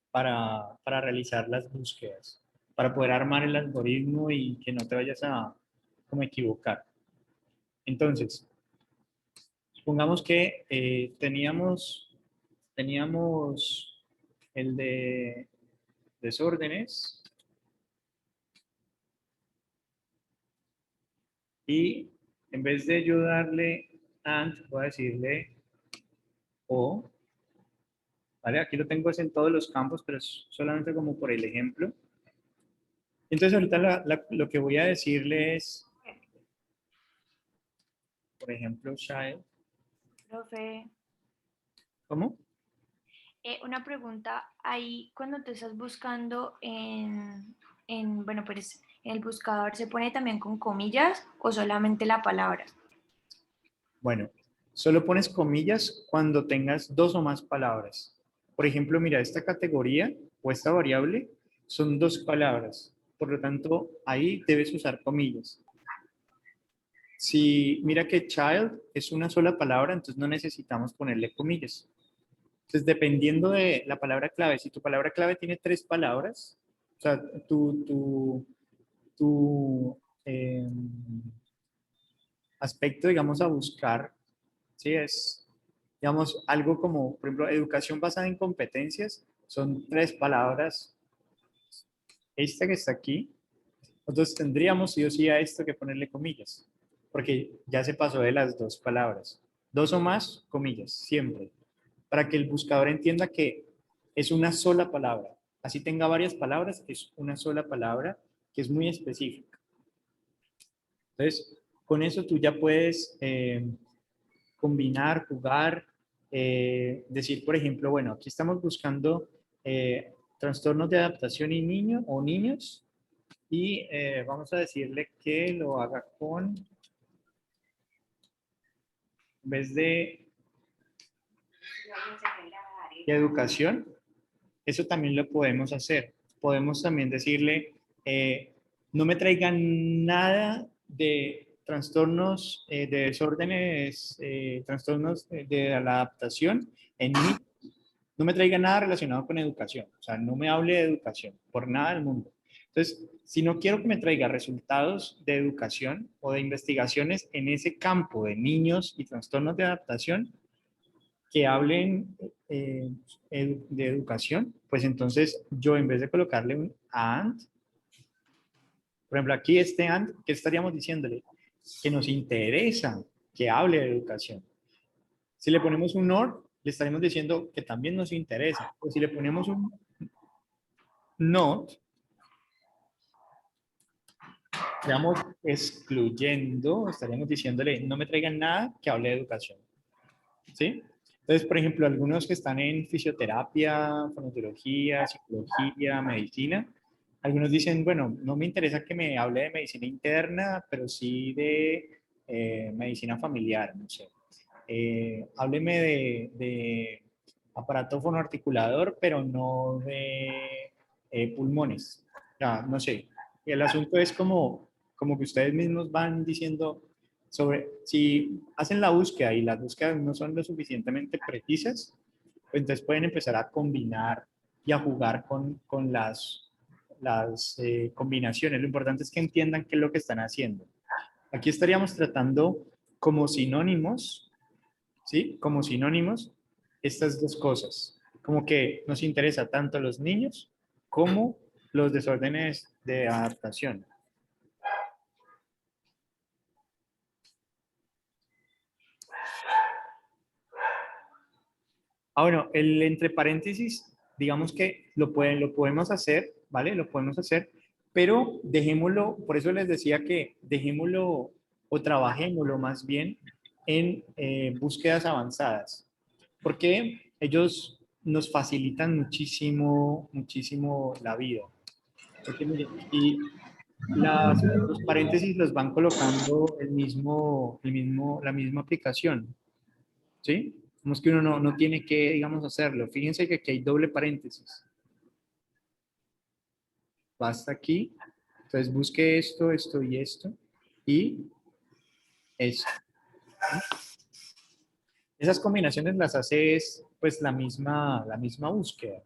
para realizar las búsquedas, para poder armar el algoritmo y que no te vayas a como equivocar. Entonces, supongamos que teníamos el de desórdenes y en vez de yo darle and, voy a decirle o. ¿Vale? Aquí lo tengo en todos los campos, pero es solamente como por el ejemplo. Entonces ahorita lo que voy a decirle es, por ejemplo, child.
Profe,
¿Cómo?
una pregunta, ahí cuando te estás buscando bueno, pues en el buscador, ¿se pone también con comillas o solamente la palabra?
Bueno, solo pones comillas cuando tengas dos o más palabras. Por ejemplo, mira, esta categoría o esta variable son dos palabras. Por lo tanto, ahí debes usar comillas. Si mira que child es una sola palabra, entonces no necesitamos ponerle comillas. Entonces, dependiendo de la palabra clave, si tu palabra clave tiene tres palabras, o sea, tu aspecto, digamos, a buscar, ¿sí? Es, digamos, algo como, por ejemplo, educación basada en competencias, son tres palabras. Esta que está aquí, nosotros tendríamos sí o sí a esto que ponerle comillas, porque ya se pasó de las dos palabras. Dos o más, comillas, siempre, para que el buscador entienda que es una sola palabra. Así tenga varias palabras, es una sola palabra que es muy específica. Entonces, con eso tú ya puedes combinar, jugar, decir, por ejemplo, bueno, aquí estamos buscando trastornos de adaptación y niños, y vamos a decirle que lo haga con, en vez de educación, eso también lo podemos hacer. Podemos también decirle, no me traigan nada de trastornos, de desórdenes, trastornos de la adaptación en mí. No me traiga nada relacionado con educación. O sea, no me hable de educación, por nada del mundo. Entonces, si no quiero que me traiga resultados de educación o de investigaciones en ese campo de niños y trastornos de adaptación, que hablen de educación, pues entonces yo en vez de colocarle un and, por ejemplo aquí este and, ¿qué estaríamos diciéndole? que nos interesa que hable de educación. Si le ponemos un NOR, le estaremos diciendo que también nos interesa. O si le ponemos un NOT, estaríamos excluyendo, estaríamos diciéndole, no me traigan nada que hable de educación. ¿Sí? Entonces, por ejemplo, algunos que están en fisioterapia, fonoaudiología, psicología, medicina, algunos dicen, bueno, no me interesa que me hable de medicina interna, pero sí de medicina familiar, no sé. Hábleme de aparato fonoarticulador, pero no de pulmones. Ya, no sé. Y el asunto es como que ustedes mismos van diciendo sobre si hacen la búsqueda y las búsquedas no son lo suficientemente precisas, pues entonces pueden empezar a combinar y a jugar con las combinaciones. Lo importante es que entiendan qué es lo que están haciendo. Aquí estaríamos tratando como sinónimos, ¿sí? Como sinónimos, estas dos cosas. Como que nos interesa tanto los niños como los desórdenes de adaptación. Bueno, el entre paréntesis, digamos que lo podemos hacer, ¿vale? Lo podemos hacer, pero dejémoslo, por eso les decía que dejémoslo o trabajémoslo más bien en búsquedas avanzadas, porque ellos nos facilitan muchísimo, muchísimo la vida. Porque miren, y los paréntesis los van colocando la misma aplicación. ¿Sí? Como es que uno no tiene que, digamos, hacerlo. Fíjense que aquí hay doble paréntesis. Basta aquí. Entonces busque esto, esto y esto. Y esto. Esas combinaciones las hace es, pues, la misma búsqueda.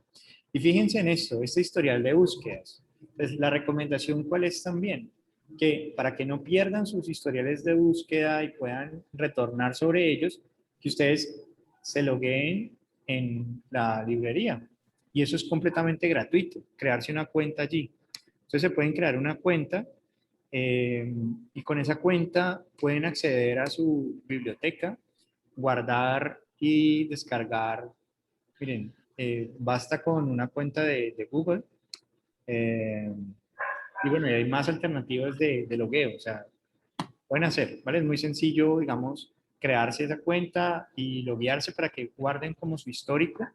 Y fíjense en esto, este historial de búsquedas. Pues la recomendación, ¿cuál es también? Que para que no pierdan sus historiales de búsqueda y puedan retornar sobre ellos, que ustedes se logueen en la librería. Y eso es completamente gratuito, crearse una cuenta allí. Entonces se pueden crear una cuenta y con esa cuenta pueden acceder a su biblioteca, guardar y descargar. Miren, basta con una cuenta de Google. eh, y bueno, y hay más alternativas de logueo. O sea, pueden hacer, ¿vale? Es muy sencillo, digamos, crearse esa cuenta y loguearse para que guarden como su histórico.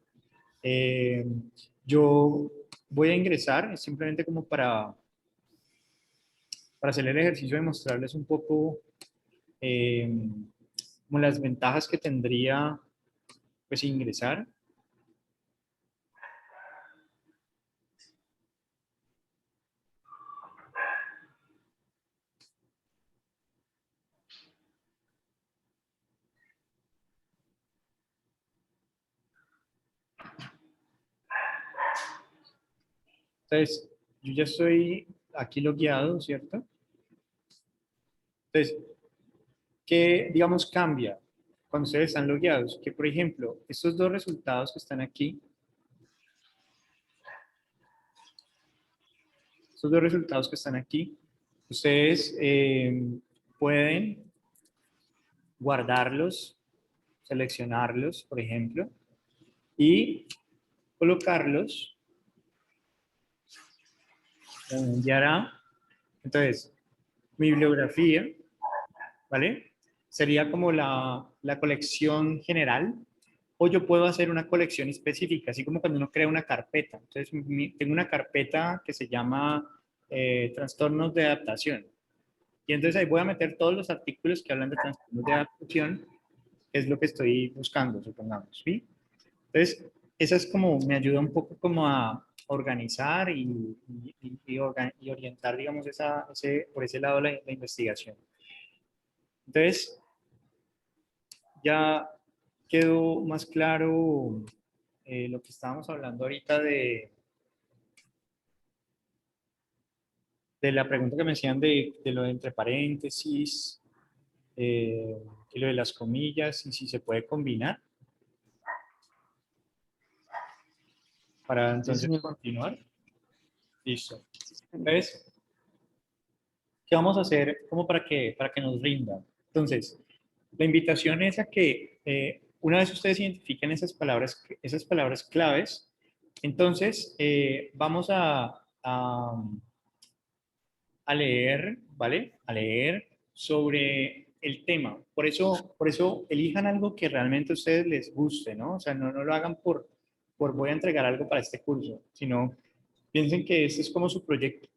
Eh, yo voy a ingresar simplemente como para hacer el ejercicio de mostrarles un poco eh, como las ventajas que tendría pues ingresar. Entonces, yo ya estoy aquí logueado, ¿cierto? Entonces, ¿qué, digamos, cambia cuando ustedes están logueados? Que, por ejemplo, estos dos resultados que están aquí, ustedes pueden guardarlos, seleccionarlos, por ejemplo, y colocarlos en Yara. Entonces, mi bibliografía, ¿vale? Sería como la colección general, o yo puedo hacer una colección específica, así como cuando uno crea una carpeta. Entonces, tengo una carpeta que se llama trastornos de adaptación. Y entonces ahí voy a meter todos los artículos que hablan de trastornos de adaptación, que es lo que estoy buscando, supongamos, ¿sí? Entonces, esa es como, me ayuda un poco como a organizar y orientar, digamos, por ese lado la investigación. Entonces, ya quedó más claro lo que estábamos hablando ahorita de la pregunta que me hacían de lo de entre paréntesis y lo de las comillas y si se puede combinar para
Sí,
entonces
señor.
continuar. Listo. Entonces, ¿qué vamos a hacer como para que nos rindan? Entonces, la invitación es a que una vez ustedes identifiquen esas palabras claves, entonces vamos a leer, ¿vale? A leer sobre el tema. Por eso elijan algo que realmente a ustedes les guste, ¿no? O sea, no lo hagan por voy a entregar algo para este curso, sino piensen que este es como su proyecto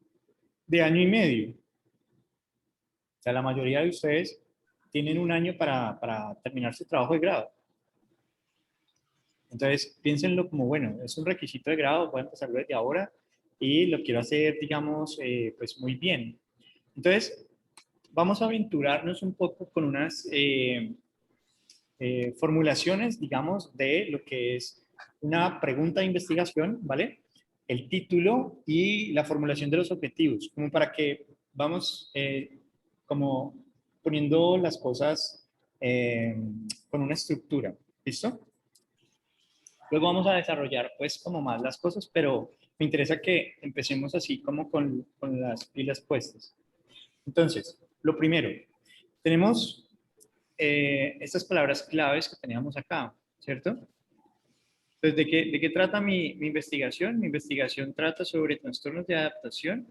de año y medio. O sea, la mayoría de ustedes tienen un año para terminar su trabajo de grado. Entonces, piénsenlo como, bueno, es un requisito de grado, voy a empezarlo desde ahora y lo quiero hacer, digamos, pues muy bien. Entonces, vamos a aventurarnos un poco con unas formulaciones, digamos, de lo que es una pregunta de investigación, ¿vale? El título y la formulación de los objetivos, como para que vamos como poniendo las cosas con una estructura, ¿listo? Luego vamos a desarrollar pues como más las cosas, pero me interesa que empecemos así como con las pilas puestas. Entonces, lo primero, tenemos estas palabras claves que teníamos acá, ¿cierto? Entonces, de qué trata mi investigación? Mi investigación trata sobre trastornos de adaptación.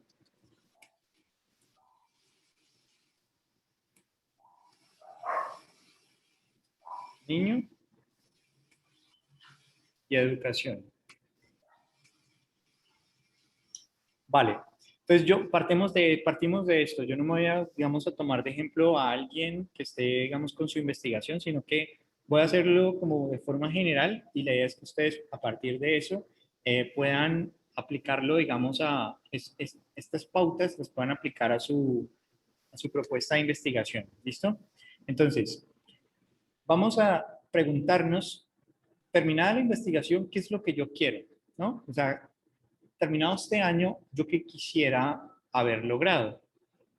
Niño y educación. Vale. Entonces, partimos de esto. Yo no me voy a, digamos, a tomar de ejemplo a alguien que esté, digamos, con su investigación, sino que voy a hacerlo como de forma general y la idea es que ustedes, a partir de eso, puedan aplicarlo, digamos, estas pautas, las puedan aplicar a su propuesta de investigación. ¿Listo? Entonces, vamos a preguntarnos, terminada la investigación, ¿qué es lo que yo quiero? ¿No? O sea, terminado este año, yo qué quisiera haber logrado,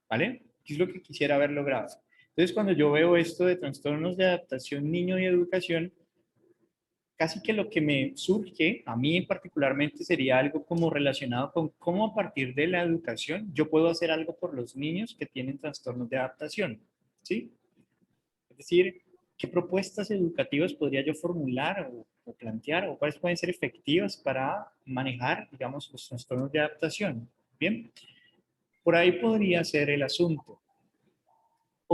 ¿vale? ¿Qué es lo que quisiera haber logrado? Entonces, cuando yo veo esto de trastornos de adaptación, niño y educación, casi que lo que me surge a mí particularmente sería algo como relacionado con cómo a partir de la educación yo puedo hacer algo por los niños que tienen trastornos de adaptación, ¿sí? Es decir, ¿qué propuestas educativas podría yo formular o plantear o cuáles pueden ser efectivas para manejar, digamos, los trastornos de adaptación? Bien, por ahí podría ser el asunto.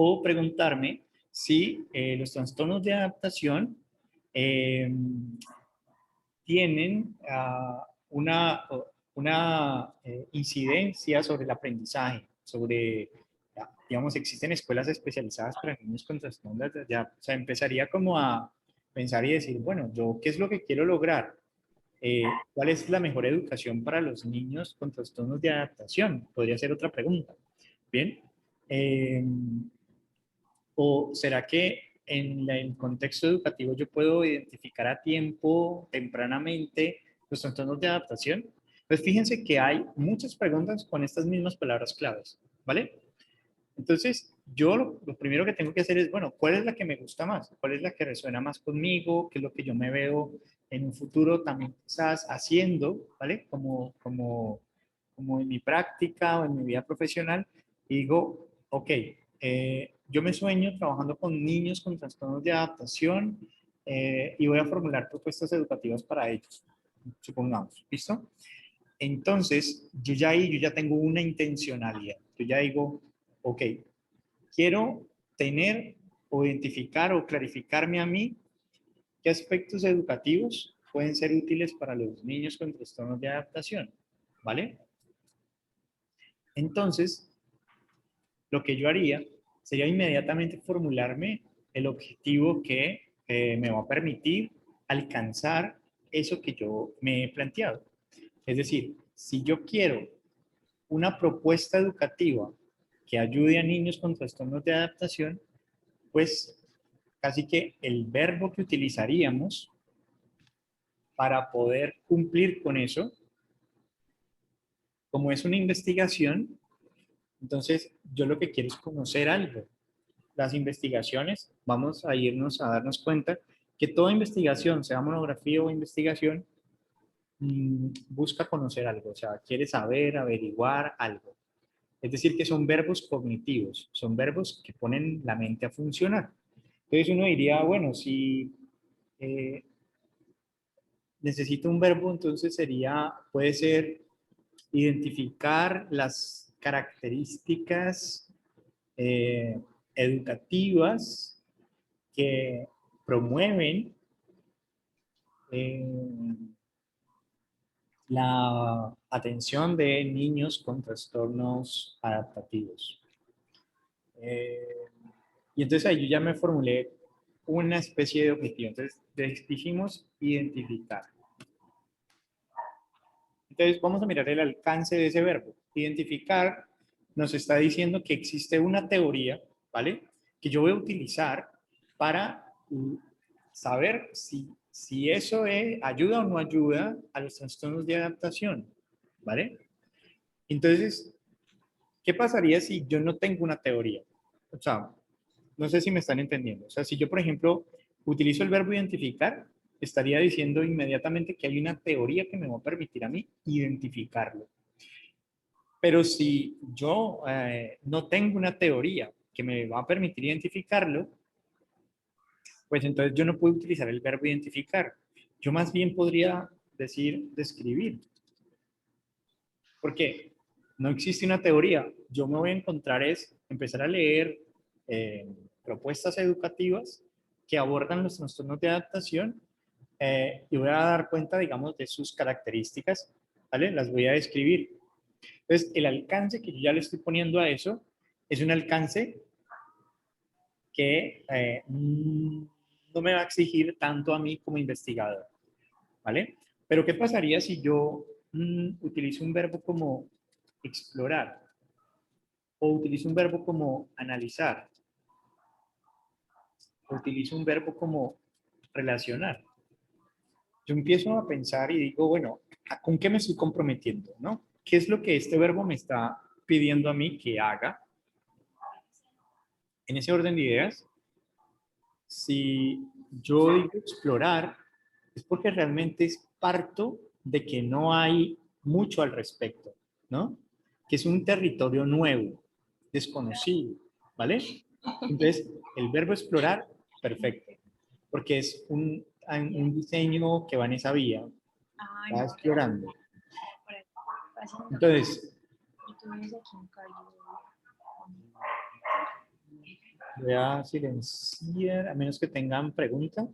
O preguntarme si los trastornos de adaptación eh, tienen una incidencia sobre el aprendizaje, sobre, digamos, existen escuelas especializadas para niños con trastornos de adaptación. O sea, empezaría como a pensar y decir, bueno, yo, ¿qué es lo que quiero lograr? ¿Cuál es la mejor educación para los niños con trastornos de adaptación? Podría ser otra pregunta. Bien. ¿O será que en el contexto educativo yo puedo identificar a tiempo, tempranamente, los trastornos de adaptación? Pues fíjense que hay muchas preguntas con estas mismas palabras claves, ¿vale? Entonces, yo lo primero que tengo que hacer es, bueno, ¿cuál es la que me gusta más? ¿Cuál es la que resuena más conmigo? ¿Qué es lo que yo me veo en un futuro también quizás haciendo, ¿vale? Como en mi práctica o en mi vida profesional. Y digo, ok, yo me sueño trabajando con niños con trastornos de adaptación y voy a formular propuestas educativas para ellos, supongamos, ¿listo? Entonces, yo ya tengo una intencionalidad. Yo ya digo, ok, quiero tener o identificar o clarificarme a mí qué aspectos educativos pueden ser útiles para los niños con trastornos de adaptación, ¿vale? Entonces, lo que yo haría sería inmediatamente formularme el objetivo que me va a permitir alcanzar eso que yo me he planteado. Es decir, si yo quiero una propuesta educativa que ayude a niños con trastornos de adaptación, pues casi que el verbo que utilizaríamos para poder cumplir con eso, como es una investigación, entonces yo lo que quiero es conocer algo. Las investigaciones, vamos a irnos a darnos cuenta que toda investigación, sea monografía o investigación, busca conocer algo, o sea, quiere saber, averiguar algo. Es decir, que son verbos cognitivos, son verbos que ponen la mente a funcionar. Entonces uno diría, bueno, si necesito un verbo, entonces puede ser identificar las características educativas que promueven la atención de niños con trastornos adaptativos. Y entonces ahí yo ya me formulé una especie de objetivo. Entonces dijimos identificar. Entonces vamos a mirar el alcance de ese verbo. Identificar nos está diciendo que existe una teoría, ¿vale? Que yo voy a utilizar para saber si eso ayuda o no ayuda a los trastornos de adaptación, ¿vale? Entonces, ¿qué pasaría si yo no tengo una teoría? O sea, no sé si me están entendiendo. O sea, si yo, por ejemplo, utilizo el verbo identificar, estaría diciendo inmediatamente que hay una teoría que me va a permitir a mí identificarlo. Pero si yo no tengo una teoría que me va a permitir identificarlo, pues entonces yo no puedo utilizar el verbo identificar. Yo más bien podría decir describir. ¿Por qué? No existe una teoría. Yo me voy a encontrar empezar a leer propuestas educativas que abordan los trastornos de adaptación y voy a dar cuenta, digamos, de sus características, ¿vale? Las voy a describir. Entonces, el alcance que yo ya le estoy poniendo a eso es un alcance que no me va a exigir tanto a mí como investigador, ¿vale? Pero ¿qué pasaría si yo utilizo un verbo como explorar o utilizo un verbo como analizar o utilizo un verbo como relacionar? Yo empiezo a pensar y digo, bueno, ¿con qué me estoy comprometiendo, no? ¿Qué es lo que este verbo me está pidiendo a mí que haga? En ese orden de ideas, si yo digo explorar, es porque realmente parto de que no hay mucho al respecto, ¿no? Que es un territorio nuevo, desconocido, ¿vale? Entonces, el verbo explorar, perfecto, porque es un diseño que va en esa vía, va explorando. Entonces, voy a silenciar, a menos que tengan pregunta.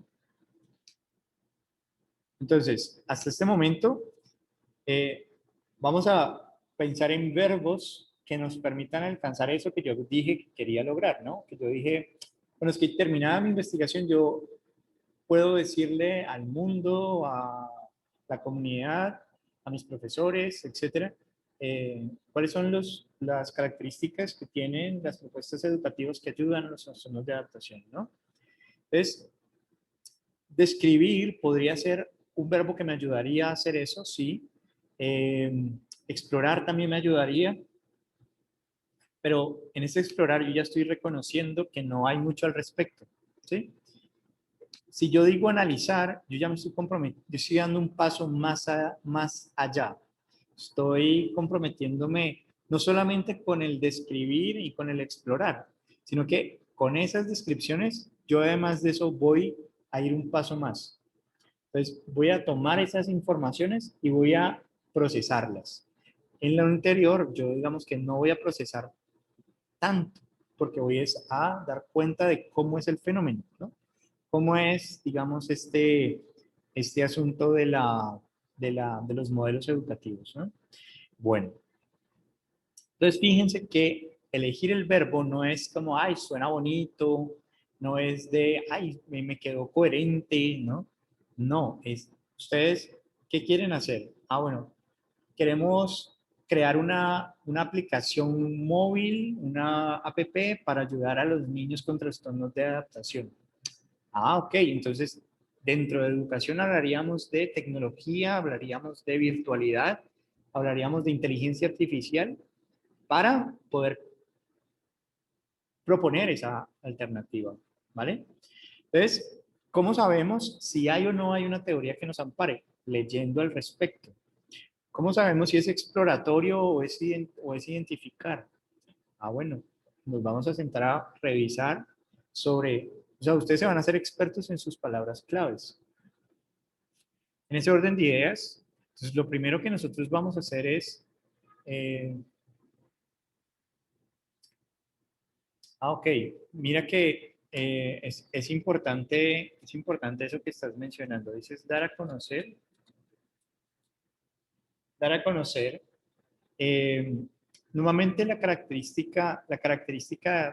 Entonces, hasta este momento, vamos a pensar en verbos que nos permitan alcanzar eso que yo dije que quería lograr, ¿no? Que yo dije, bueno, es que terminada mi investigación, yo puedo decirle al mundo, a la comunidad, a mis profesores, etcétera, cuáles son las características que tienen las propuestas educativas que ayudan a los trastornos de adaptación, ¿no? Entonces, describir podría ser un verbo que me ayudaría a hacer eso, sí. Explorar también me ayudaría, pero en ese explorar yo ya estoy reconociendo que no hay mucho al respecto, ¿sí? Si yo digo analizar, yo ya me estoy comprometiendo, yo estoy dando un paso más allá. Estoy comprometiéndome no solamente con el describir y con el explorar, sino que con esas descripciones yo además de eso voy a ir un paso más. Entonces voy a tomar esas informaciones y voy a procesarlas. En lo anterior, yo digamos que no voy a procesar tanto, porque voy a dar cuenta de cómo es el fenómeno, ¿no? Cómo es, digamos, este asunto de los modelos educativos, ¿no? Bueno, entonces fíjense que elegir el verbo no es como, ay, suena bonito, no es de, ay, me quedó coherente, ¿no? No, es, ustedes, ¿qué quieren hacer? Ah, bueno, queremos crear una aplicación móvil, una app para ayudar a los niños con trastornos de adaptación. Ah, ok, entonces dentro de educación hablaríamos de tecnología, hablaríamos de virtualidad, hablaríamos de inteligencia artificial para poder proponer esa alternativa, ¿vale? Entonces, ¿cómo sabemos si hay o no hay una teoría que nos ampare? Leyendo al respecto. ¿Cómo sabemos si es exploratorio o es identificar? bueno, nos vamos a sentar a revisar sobre, o sea, ustedes se van a hacer expertos en sus palabras claves. En ese orden de ideas, entonces lo primero que nosotros vamos a hacer es, ok, mira que es importante eso que estás mencionando. Dices dar a conocer. eh, Normalmente la característica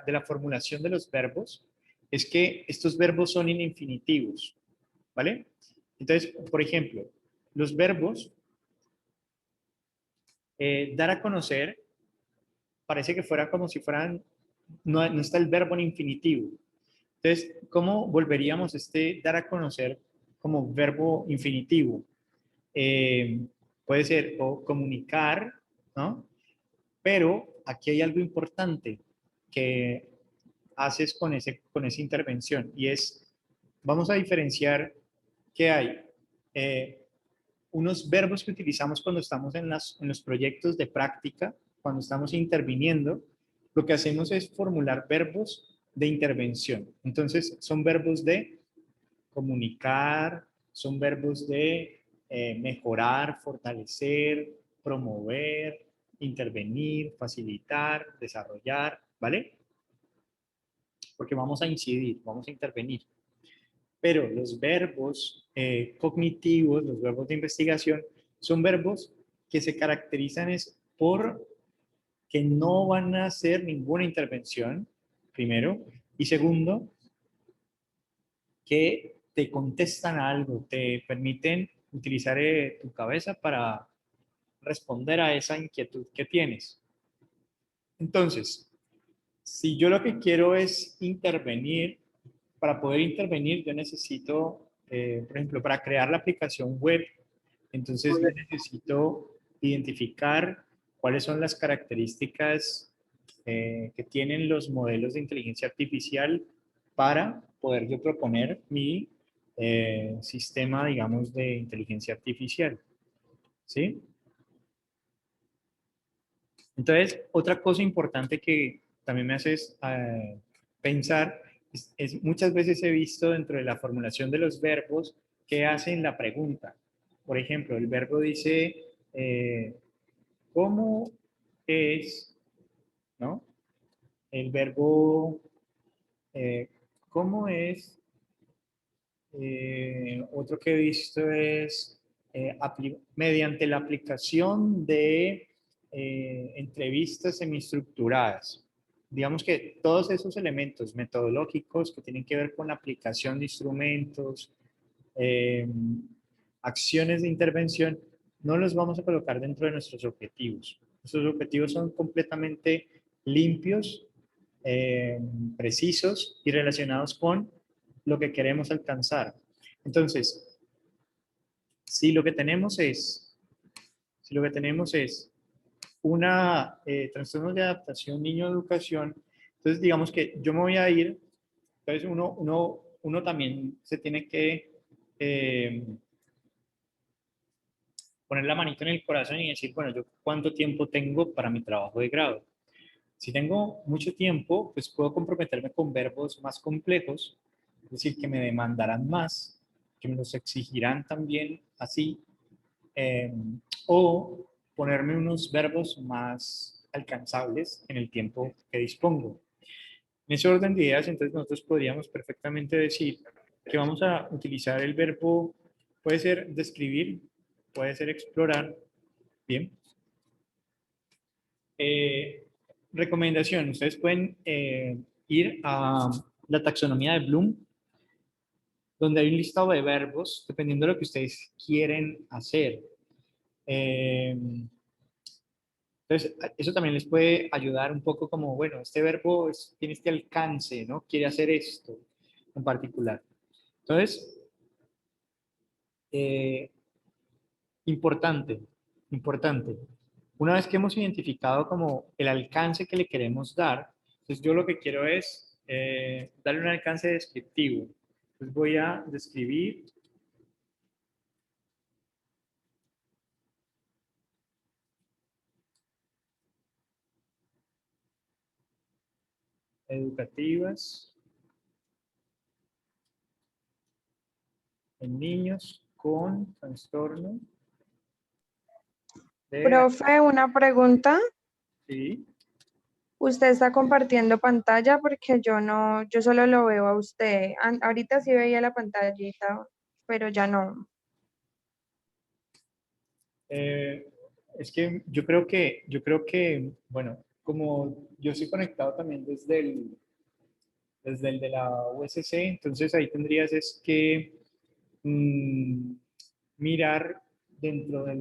de la formulación de los verbos es que estos verbos son en infinitivos, ¿vale? Entonces, por ejemplo, los verbos dar a conocer parece que fuera como si fueran, no está el verbo en infinitivo. Entonces, ¿cómo volveríamos dar a conocer como verbo infinitivo? Eh, Puede ser o comunicar, ¿no? Pero aquí hay algo importante que haces con esa intervención y es, vamos a diferenciar que hay unos verbos que utilizamos cuando estamos en los proyectos de práctica, cuando estamos interviniendo, lo que hacemos es formular verbos de intervención. Entonces, son verbos de comunicar, son verbos de mejorar, fortalecer, promover, intervenir, facilitar, desarrollar, ¿vale? Porque vamos a incidir, vamos a intervenir. Pero los verbos cognitivos, los verbos de investigación, son verbos que se caracterizan es por que no van a hacer ninguna intervención, primero, y segundo, que te contestan a algo, te permiten utilizar tu cabeza para responder a esa inquietud que tienes. Entonces, si yo lo que quiero es intervenir, para poder intervenir yo necesito, por ejemplo, para crear la aplicación web, entonces yo necesito identificar cuáles son las características que tienen los modelos de inteligencia artificial para poder yo proponer mi sistema, digamos, de inteligencia artificial. ¿Sí? Entonces, otra cosa importante que también me haces pensar es muchas veces he visto dentro de la formulación de los verbos que hacen la pregunta. Por ejemplo, el verbo dice, ¿cómo es, no? El verbo, eh, ¿cómo es? Otro que he visto es mediante la aplicación de entrevistas semiestructuradas. Digamos que todos esos elementos metodológicos que tienen que ver con la aplicación de instrumentos, eh, acciones de intervención, no los vamos a colocar dentro de nuestros objetivos. Nuestros objetivos son completamente limpios, precisos y relacionados con lo que queremos alcanzar. Entonces, si lo que tenemos es, si lo que tenemos es una trastorno de adaptación niño-educación, entonces digamos que yo me voy a ir, entonces uno también se tiene que poner la manita en el corazón y decir, bueno, yo cuánto tiempo tengo para mi trabajo de grado. Si tengo mucho tiempo, pues puedo comprometerme con verbos más complejos, es decir, que me demandarán más, que me los exigirán también así, eh, o ponerme unos verbos más alcanzables en el tiempo que dispongo. En ese orden de ideas, entonces nosotros podríamos perfectamente decir que vamos a utilizar el verbo, puede ser describir, puede ser explorar, bien. Recomendación, ustedes pueden ir a la taxonomía de Bloom, donde hay un listado de verbos, dependiendo de lo que ustedes quieren hacer. Entonces, eso también les puede ayudar un poco como, bueno, este verbo tiene este alcance, ¿no? Quiere hacer esto en particular. Entonces, eh, importante, importante. Una vez que hemos identificado como el alcance que le queremos dar, entonces yo lo que quiero es darle un alcance descriptivo. Entonces voy a describir educativas en niños con trastorno de...
Profe, una pregunta.
Sí.
¿Usted está compartiendo pantalla? Porque yo no, yo solo lo veo a usted. Ahorita sí veía la pantallita, pero ya no.
Eh, es que yo creo que, bueno, como yo estoy conectado también desde el de la USC, entonces ahí tendrías es que mm, mirar dentro de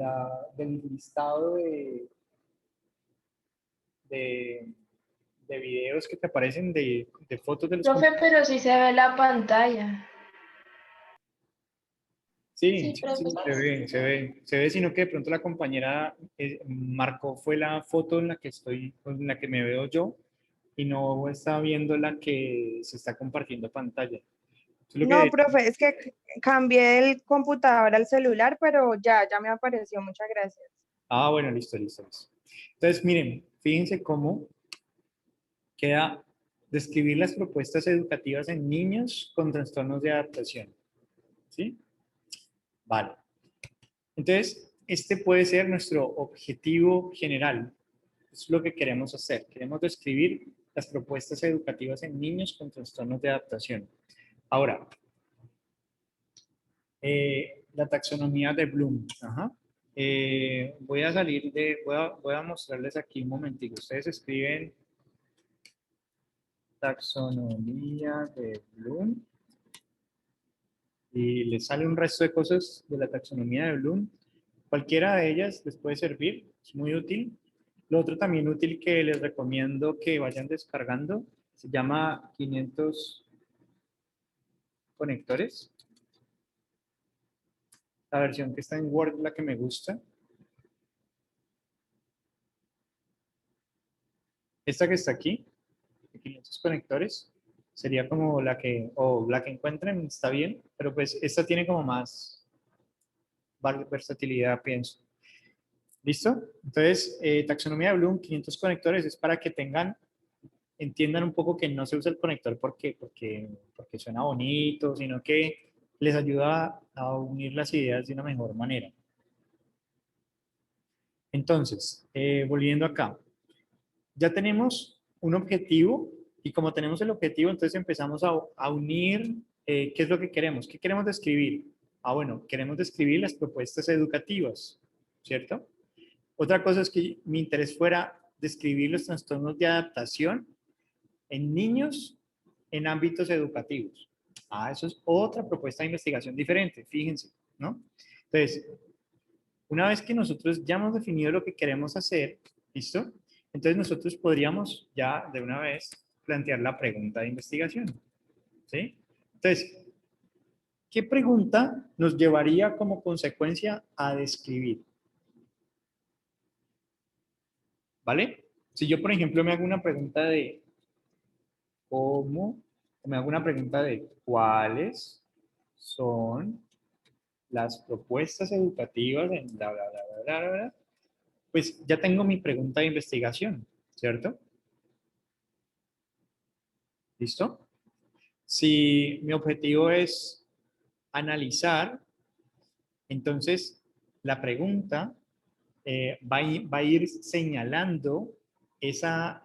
del listado de, de videos que te aparecen de fotos de los
Profe, pero sí se ve la pantalla.
Sí,
Sí,
sí,
profe.
sí, se ve, sino que de pronto la compañera marcó fue la foto en la que estoy, en la que me veo yo, y no está viendo la que se está compartiendo pantalla. Eso es lo
No,
que,
profe, es que cambié el computador al celular, pero ya me apareció. Muchas gracias.
bueno, listo, listo, listo. Entonces, miren, fíjense cómo queda describir las propuestas educativas en niños con trastornos de adaptación. ¿Sí? Vale. Entonces, este puede ser nuestro objetivo general. Es lo que queremos hacer. Queremos describir las propuestas educativas en niños con trastornos de adaptación. Ahora, la taxonomía de Bloom. Ajá. Voy a salir de, voy a mostrarles aquí un momentito. Ustedes escriben taxonomía de Bloom y les sale un resto de cosas de la taxonomía de Bloom. Cualquiera de ellas les puede servir, es muy útil. Lo otro también útil que les recomiendo que vayan descargando se llama 500 conectores. La versión que está en Word es la que me gusta. Esta que está aquí, de 500 conectores, sería como la que, o la que encuentren, está bien, pero pues esta tiene como más versatilidad, pienso. ¿Listo? Entonces, taxonomía de Bloom, 500 conectores, es para que entiendan un poco que no se usa el conector porque suena bonito, sino que les ayuda a unir las ideas de una mejor manera. Entonces, volviendo acá, ya tenemos un objetivo y como tenemos el objetivo, entonces empezamos a unir qué es lo que queremos. ¿Qué queremos describir? Bueno, queremos describir las propuestas educativas, ¿cierto? Otra cosa es que mi interés fuera describir los trastornos de adaptación en niños en ámbitos educativos. Eso es otra propuesta de investigación diferente, fíjense, ¿no? Entonces, una vez que nosotros ya hemos definido lo que queremos hacer, ¿listo? Entonces nosotros podríamos ya de una vez plantear la pregunta de investigación, ¿sí? Entonces, ¿qué pregunta nos llevaría como consecuencia a describir? ¿Vale? Si yo, por ejemplo, me hago una pregunta de cómo, me hago una pregunta de cuáles son las propuestas educativas en bla, bla, bla, bla, bla, bla, pues ya tengo mi pregunta de investigación, ¿cierto? ¿Listo? Si mi objetivo es analizar, entonces la pregunta va a ir señalando esa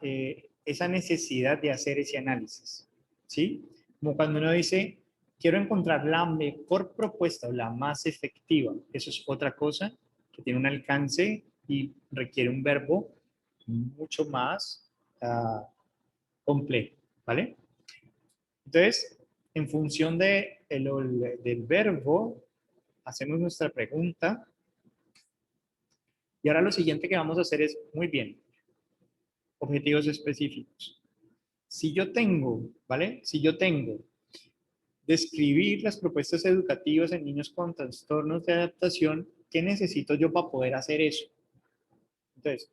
necesidad de hacer ese análisis, ¿sí? Como cuando uno dice, quiero encontrar la mejor propuesta o la más efectiva. Eso es otra cosa que tiene un alcance y requiere un verbo mucho más complejo, ¿vale? Entonces, en función del verbo, hacemos nuestra pregunta. Y ahora lo siguiente que vamos a hacer es, muy bien, objetivos específicos. Si yo tengo, ¿vale? Si yo tengo describir las propuestas educativas en niños con trastornos de adaptación, ¿qué necesito yo para poder hacer eso? Entonces,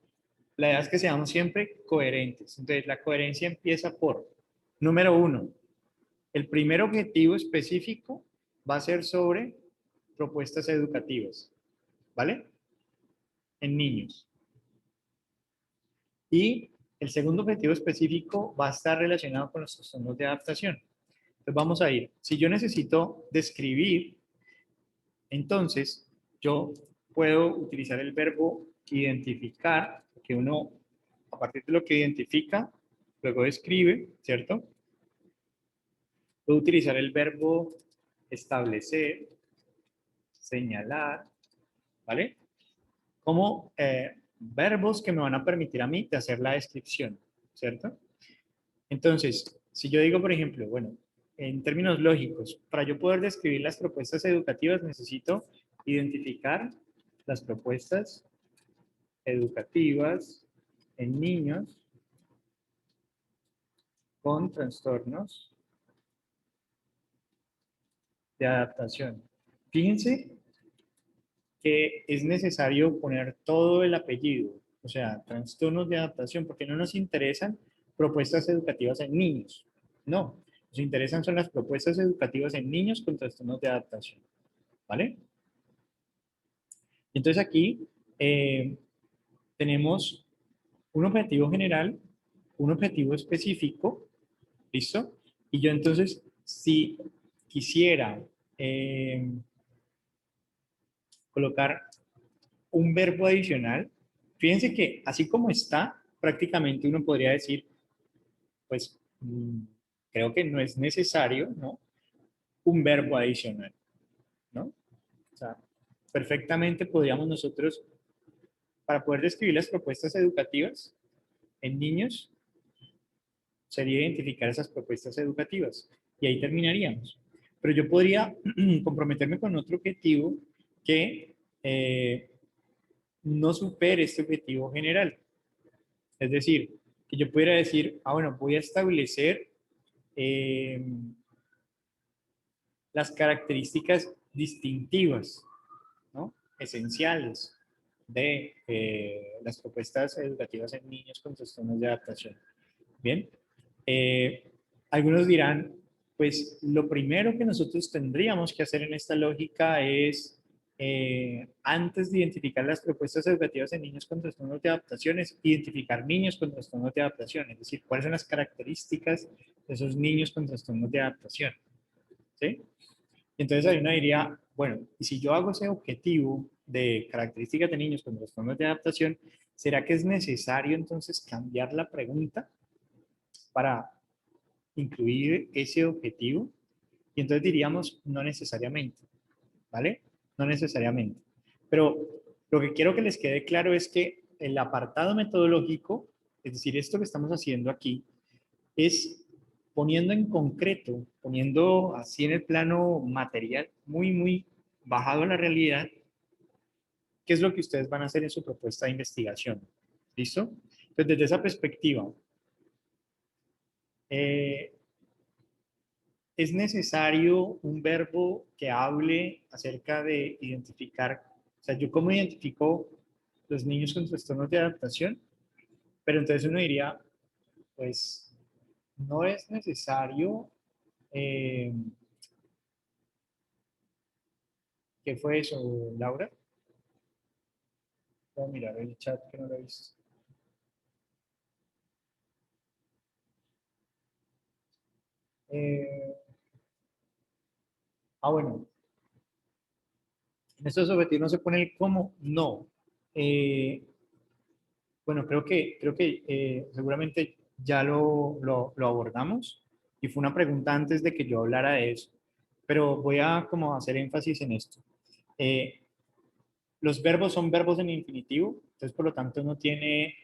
la idea es que seamos siempre coherentes. Entonces, la coherencia empieza por, número uno, el primer objetivo específico va a ser sobre propuestas educativas, ¿vale? En niños. Y el segundo objetivo específico va a estar relacionado con los trastornos de adaptación. Entonces vamos a ir. Si yo necesito describir, entonces yo puedo utilizar el verbo identificar, que uno, a partir de lo que identifica, luego describe, ¿cierto? Puedo utilizar el verbo establecer, señalar, ¿vale? Como verbos que me van a permitir a mí de hacer la descripción, ¿cierto? Entonces, si yo digo, por ejemplo, bueno, en términos lógicos, para yo poder describir las propuestas educativas necesito identificar las propuestas educativas en niños con trastornos de adaptación. Fíjense que es necesario poner todo el apellido, o sea, trastornos de adaptación, porque no nos interesan propuestas educativas en niños, no, nos interesan son las propuestas educativas en niños con trastornos de adaptación, ¿vale? Entonces aquí tenemos un objetivo general, un objetivo específico, ¿listo? Y yo entonces, si quisiera colocar un verbo adicional, fíjense que así como está, prácticamente uno podría decir, pues creo que no es necesario, ¿no? Un verbo adicional, ¿no? O sea, perfectamente podríamos nosotros, para poder describir las propuestas educativas en niños, sería identificar esas propuestas educativas y ahí terminaríamos. Pero yo podría comprometerme con otro objetivo que no supere este objetivo general. Es decir, que yo pudiera decir, bueno, voy a establecer las características distintivas, ¿no? Esenciales de las propuestas educativas en niños con trastornos de adaptación. Bien, algunos dirán, pues lo primero que nosotros tendríamos que hacer en esta lógica es, antes de identificar las propuestas educativas en niños con trastornos de adaptación, es identificar niños con trastornos de adaptación, es decir, cuáles son las características de esos niños con trastornos de adaptación. ¿Sí? Entonces ahí uno diría, bueno, y si yo hago ese objetivo de características de niños con trastornos de adaptación, ¿será que es necesario entonces cambiar la pregunta para incluir ese objetivo? Y entonces diríamos, no necesariamente, ¿vale? No necesariamente. Pero lo que quiero que les quede claro es que el apartado metodológico, es decir, esto que estamos haciendo aquí, es poniendo en concreto, poniendo así en el plano material, muy bajado a la realidad, qué es lo que ustedes van a hacer en su propuesta de investigación. ¿Listo? Entonces, desde esa perspectiva, es necesario un verbo que hable acerca de identificar, o sea, yo cómo identifico los niños con trastornos de adaptación, pero entonces uno diría, pues, no es necesario. ¿Qué fue eso, Laura? Voy a mirar el chat que no lo he visto. Bueno. En estos objetivos no se pone el cómo, no. Bueno, creo que seguramente ya lo abordamos y fue una pregunta antes de que yo hablara de eso, pero voy a como hacer énfasis en esto. Los verbos son verbos en infinitivo, entonces por lo tanto no tiene,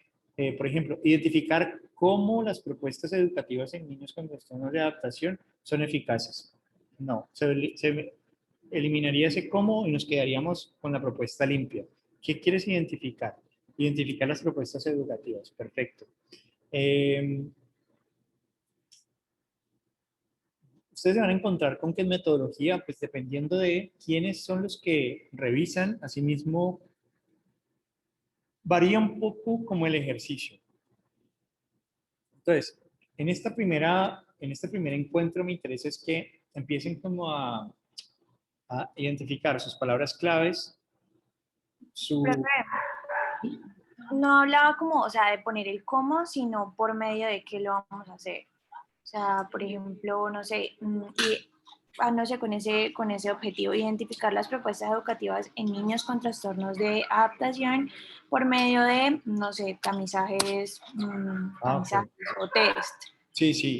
por ejemplo, identificar cómo las propuestas educativas en niños con trastornos de adaptación son eficaces. No, se eliminaría ese cómo y nos quedaríamos con la propuesta limpia. ¿Qué quieres identificar? Identificar las propuestas educativas, perfecto. Ustedes se van a encontrar con que en metodología, pues dependiendo de quiénes son los que revisan, asimismo, varía un poco como el ejercicio. Entonces, en este primer encuentro mi interés es que empiecen como a identificar sus palabras claves, su...
no hablaba como, o sea, de poner el cómo, sino por medio de qué lo vamos a hacer. O sea, por ejemplo, no sé, no sé, con ese objetivo, identificar las propuestas educativas en niños con trastornos de adaptación por medio de, no sé, tamizajes,
Ok.
o test.
Sí, sí,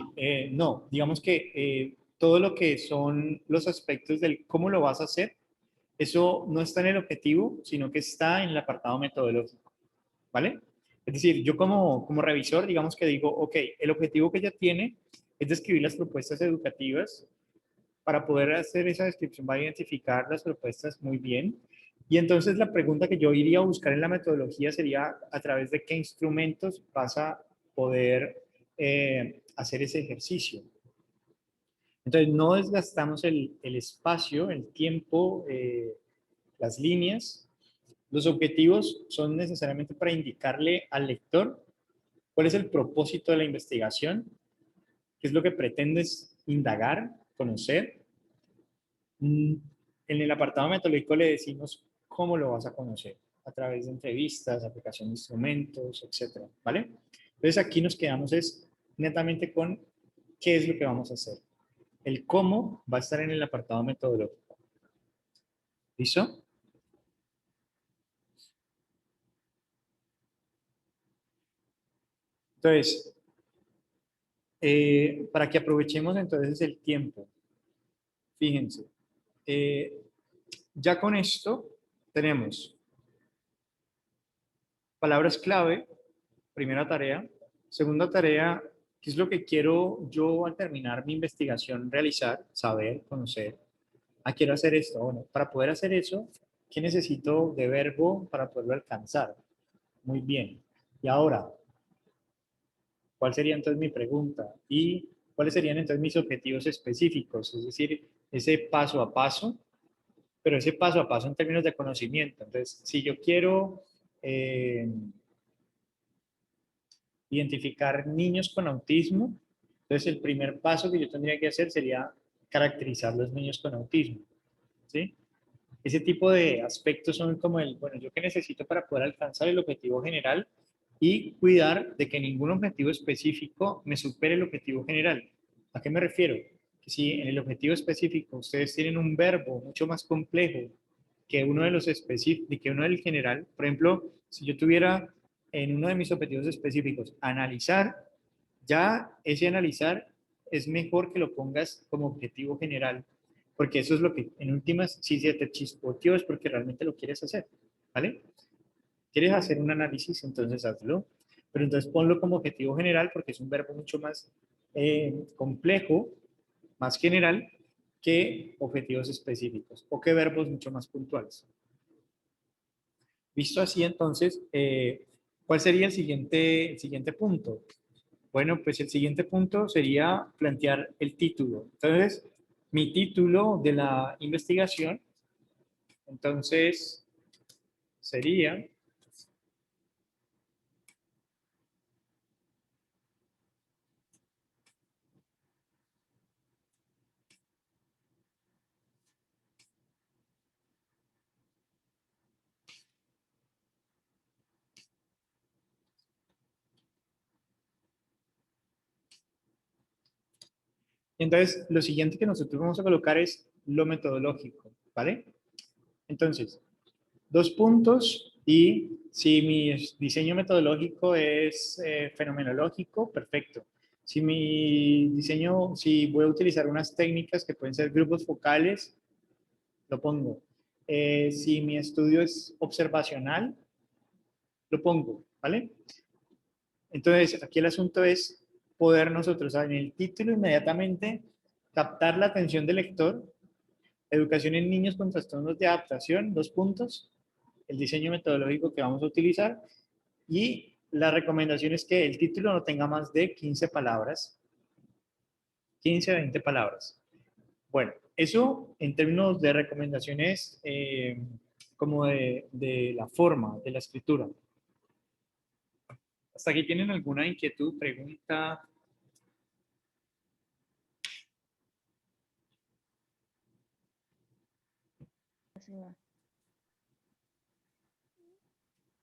no, digamos que todo lo que son los aspectos del cómo lo vas a hacer, eso no está en el objetivo, sino que está en el apartado metodológico, ¿vale? Es decir, yo como revisor, digamos que digo, ok, el objetivo que ella tiene es describir las propuestas educativas. Para poder hacer esa descripción va a identificar las propuestas muy bien. Y entonces la pregunta que yo iría a buscar en la metodología sería a través de qué instrumentos vas a poder hacer ese ejercicio. Entonces no desgastamos el espacio, el tiempo, las líneas. Los objetivos son necesariamente para indicarle al lector cuál es el propósito de la investigación, qué es lo que pretendes indagar, conocer. En el apartado metodológico le decimos cómo lo vas a conocer, a través de entrevistas, aplicación de instrumentos, etcétera, ¿vale? Entonces aquí nos quedamos es netamente con qué es lo que vamos a hacer. El cómo va a estar en el apartado metodológico. ¿Listo? Entonces, para que aprovechemos entonces el tiempo, fíjense, ya con esto tenemos palabras clave, primera tarea. Segunda tarea, ¿qué es lo que quiero yo al terminar mi investigación realizar, saber, conocer? Ah, quiero hacer esto. Bueno, para poder hacer eso, ¿qué necesito de verbo para poderlo alcanzar? Muy bien. Y ahora, ¿cuál sería entonces mi pregunta? ¿Y cuáles serían entonces mis objetivos específicos? Es decir, ese paso a paso, pero ese paso a paso en términos de conocimiento. Entonces, si yo quiero identificar niños con autismo, entonces el primer paso que yo tendría que hacer sería caracterizar los niños con autismo, ¿sí? Ese tipo de aspectos son como el, bueno, yo qué necesito para poder alcanzar el objetivo general y cuidar de que ningún objetivo específico me supere el objetivo general. ¿A qué me refiero? Que si en el objetivo específico ustedes tienen un verbo mucho más complejo que uno de los específicos, que uno del general, por ejemplo, si yo tuviera en uno de mis objetivos específicos analizar, ya ese analizar es mejor que lo pongas como objetivo general, porque eso es lo que en últimas, si se te chispoteó es porque realmente lo quieres hacer, ¿vale? ¿Quieres hacer un análisis? Entonces hazlo, pero entonces ponlo como objetivo general porque es un verbo mucho más complejo, más general que objetivos específicos o que verbos mucho más puntuales. Visto así, entonces, ¿cuál sería el siguiente punto? Bueno, pues el siguiente punto sería plantear el título. Entonces, mi título de la investigación, entonces, sería, entonces, lo siguiente que nosotros vamos a colocar es lo metodológico, ¿vale? Entonces, dos puntos y si mi diseño metodológico es fenomenológico, perfecto. Si mi diseño, si voy a utilizar unas técnicas que pueden ser grupos focales, lo pongo. Si mi estudio es observacional, lo pongo, ¿vale? Entonces, aquí el asunto es poder nosotros en el título inmediatamente captar la atención del lector, educación en niños con trastornos de adaptación, dos puntos, el diseño metodológico que vamos a utilizar y la recomendación es que el título no tenga más de 15 palabras, 15 a 20 palabras. Bueno, eso en términos de recomendaciones como de la forma, de la escritura. ¿Hasta aquí tienen alguna inquietud, pregunta?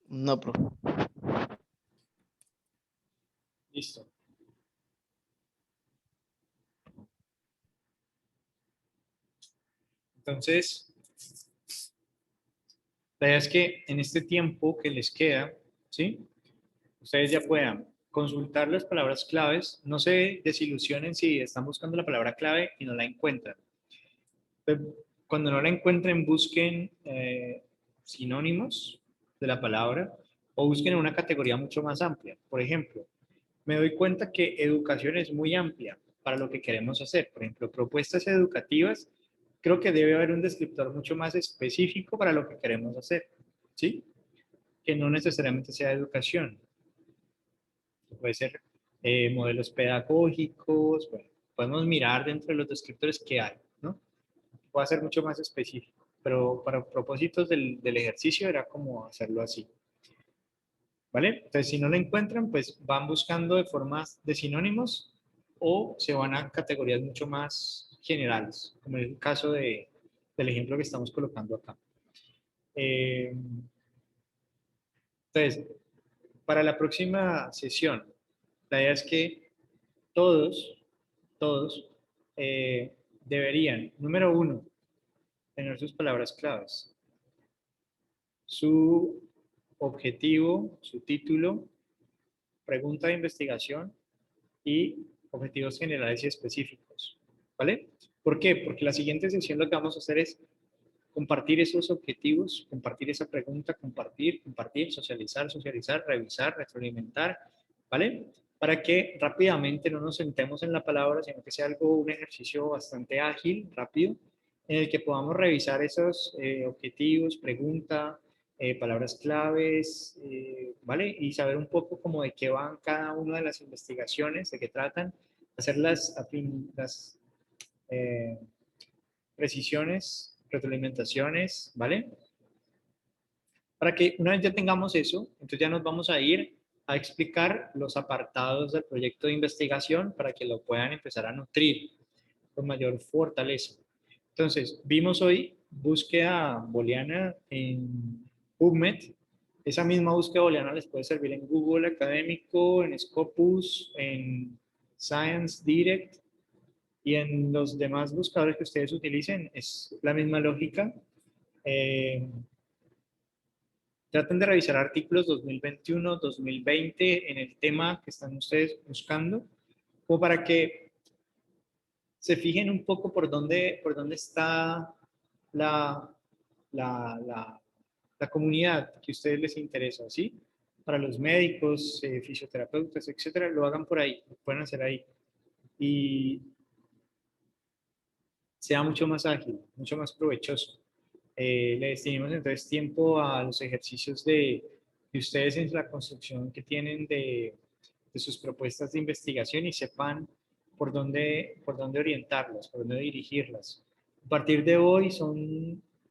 No, profe.
Listo. Entonces, la idea es que en este tiempo que les queda, ¿sí? Ustedes ya puedan consultar las palabras claves. No se desilusionen si están buscando la palabra clave y no la encuentran. Cuando no la encuentren, busquen sinónimos de la palabra o busquen una categoría mucho más amplia. Por ejemplo, me doy cuenta que educación es muy amplia para lo que queremos hacer. Por ejemplo, propuestas educativas, creo que debe haber un descriptor mucho más específico para lo que queremos hacer, ¿sí? Que no necesariamente sea educación. Puede ser modelos pedagógicos, bueno, podemos mirar dentro de los descriptores que hay, ¿no? Puede ser mucho más específico, pero para propósitos del ejercicio era como hacerlo así. ¿Vale? Entonces, si no lo encuentran, pues van buscando de formas de sinónimos o se van a categorías mucho más generales, como es el caso del ejemplo que estamos colocando acá. Entonces, para la próxima sesión, la idea es que todos deberían, número uno, tener sus palabras claves, su objetivo, su título, pregunta de investigación y objetivos generales y específicos, ¿vale? ¿Por qué? Porque la siguiente sesión lo que vamos a hacer es compartir esos objetivos, compartir esa pregunta, compartir, socializar, revisar, retroalimentar, ¿vale? Para que rápidamente no nos sentemos en la palabra, sino que sea un ejercicio bastante ágil, rápido, en el que podamos revisar esos objetivos, pregunta, palabras claves, ¿vale? Y saber un poco como de qué van cada una de las investigaciones, de qué tratan, hacer las precisiones, retroalimentaciones, ¿vale? Para que una vez ya tengamos eso, entonces ya nos vamos a ir a explicar los apartados del proyecto de investigación para que lo puedan empezar a nutrir con mayor fortaleza. Entonces, vimos hoy búsqueda booleana en PubMed. Esa misma búsqueda booleana les puede servir en Google Académico, en Scopus, en Science Direct y en los demás buscadores que ustedes utilicen. Es la misma lógica. Traten de revisar artículos 2021, 2020 en el tema que están ustedes buscando, como para que se fijen un poco por dónde está la, la comunidad que a ustedes les interesa, ¿sí? Para los médicos, fisioterapeutas, etcétera, lo hagan por ahí, lo pueden hacer ahí. Y sea mucho más ágil, mucho más provechoso. Le destinemos entonces tiempo a los ejercicios de ustedes en la construcción que tienen de sus propuestas de investigación y sepan por dónde orientarlas, por dónde dirigirlas. A partir de hoy,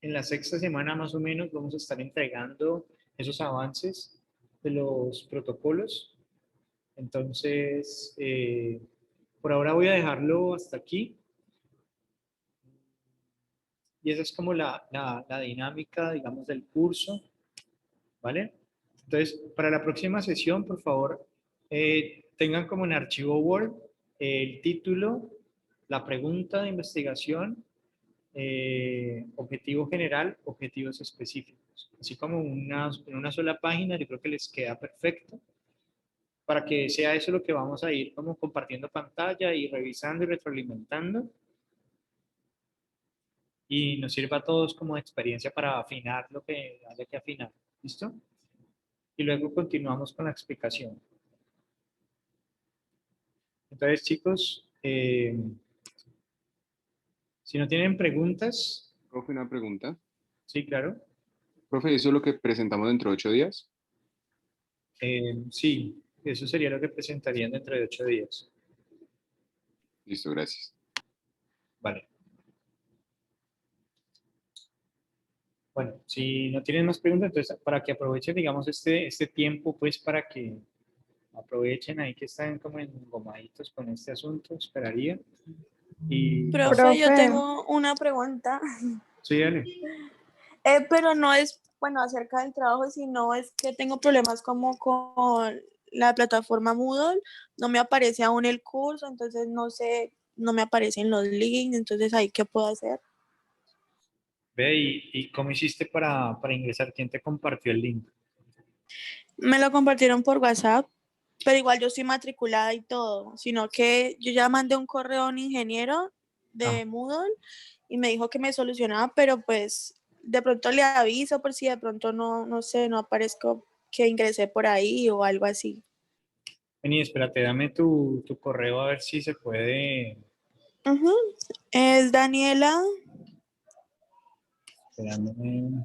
en la sexta semana más o menos, vamos a estar entregando esos avances de los protocolos. Entonces, por ahora voy a dejarlo hasta aquí. Y esa es como la dinámica, digamos, del curso, ¿vale? Entonces, para la próxima sesión, por favor, tengan como en archivo Word el título, la pregunta de investigación, objetivo general, objetivos específicos. Así como en una sola página, yo creo que les queda perfecto para que sea eso lo que vamos a ir como compartiendo pantalla y revisando y retroalimentando. Y nos sirva a todos como experiencia para afinar lo que haya que afinar. ¿Listo? Y luego continuamos con la explicación. Entonces, chicos, si no tienen preguntas.
Profe, una pregunta.
Sí, claro.
Profe, ¿eso es lo que presentamos dentro de 8 días?
Sí, eso sería lo que presentarían dentro de 8 días.
Listo, gracias.
Vale. Bueno, si no tienen más preguntas, entonces para que aprovechen, digamos, este tiempo, pues para que aprovechen ahí que están como engomaditos con este asunto, esperaría. Y...
Profe, yo tengo una pregunta.
Sí, dale.
Pero no es, bueno, acerca del trabajo, sino es que tengo problemas como con la plataforma Moodle, no me aparece aún el curso, entonces no sé, no me aparecen los links, entonces ahí qué puedo hacer.
Ve, ¿y cómo hiciste para ingresar? ¿Quién te compartió el link?
Me lo compartieron por WhatsApp, pero igual yo estoy matriculada y todo, sino que yo ya mandé un correo a un ingeniero de
Ah.
Moodle y me dijo que me solucionaba, pero pues de pronto le aviso por si de pronto no sé, no aparezco que ingresé por ahí o algo así.
Vení, espérate, dame tu correo a ver si se puede.
Ujú. Es Daniela,
Espérame.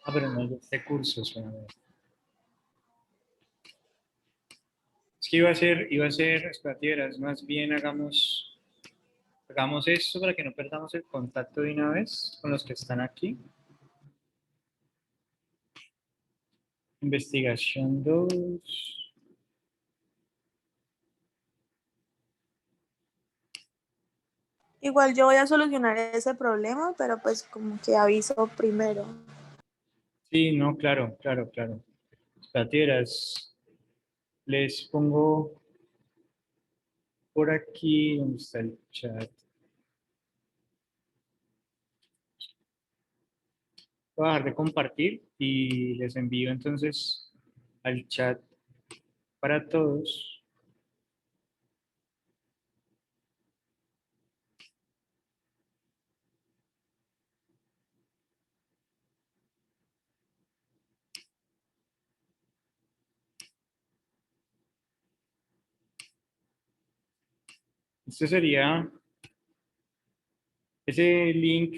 Ah, pero no es de este curso, espérame. Es que iba a ser, espérate, verás, más bien hagamos esto para que no perdamos el contacto de una vez con los que están aquí. Investigación 2.
igual yo voy a solucionar ese problema, pero pues como que aviso primero.
Sí, no, claro, claro, claro. Espérate, verás, les pongo por aquí donde está el chat. Voy a dejar de compartir y les envío entonces al chat para todos. Este sería ese link,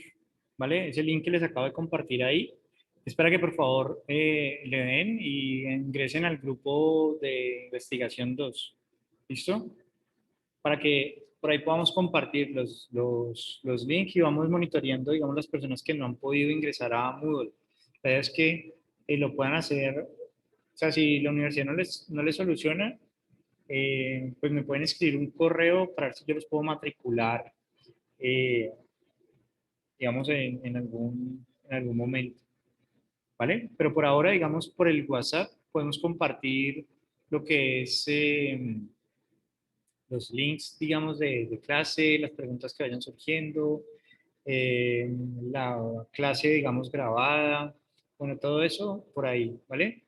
¿vale? Ese link que les acabo de compartir ahí. Es para que por favor le den y ingresen al grupo de investigación 2. ¿Listo? Para que por ahí podamos compartir los links y vamos monitoreando, digamos, las personas que no han podido ingresar a Moodle. La idea es que lo puedan hacer, o sea, si la universidad no les soluciona, pues me pueden escribir un correo para ver si yo los puedo matricular, eh, digamos, en algún momento, ¿vale? Pero por ahora, digamos, por el WhatsApp podemos compartir lo que es los links, digamos, de clase, las preguntas que vayan surgiendo, la clase, digamos, grabada, bueno, todo eso por ahí, ¿vale?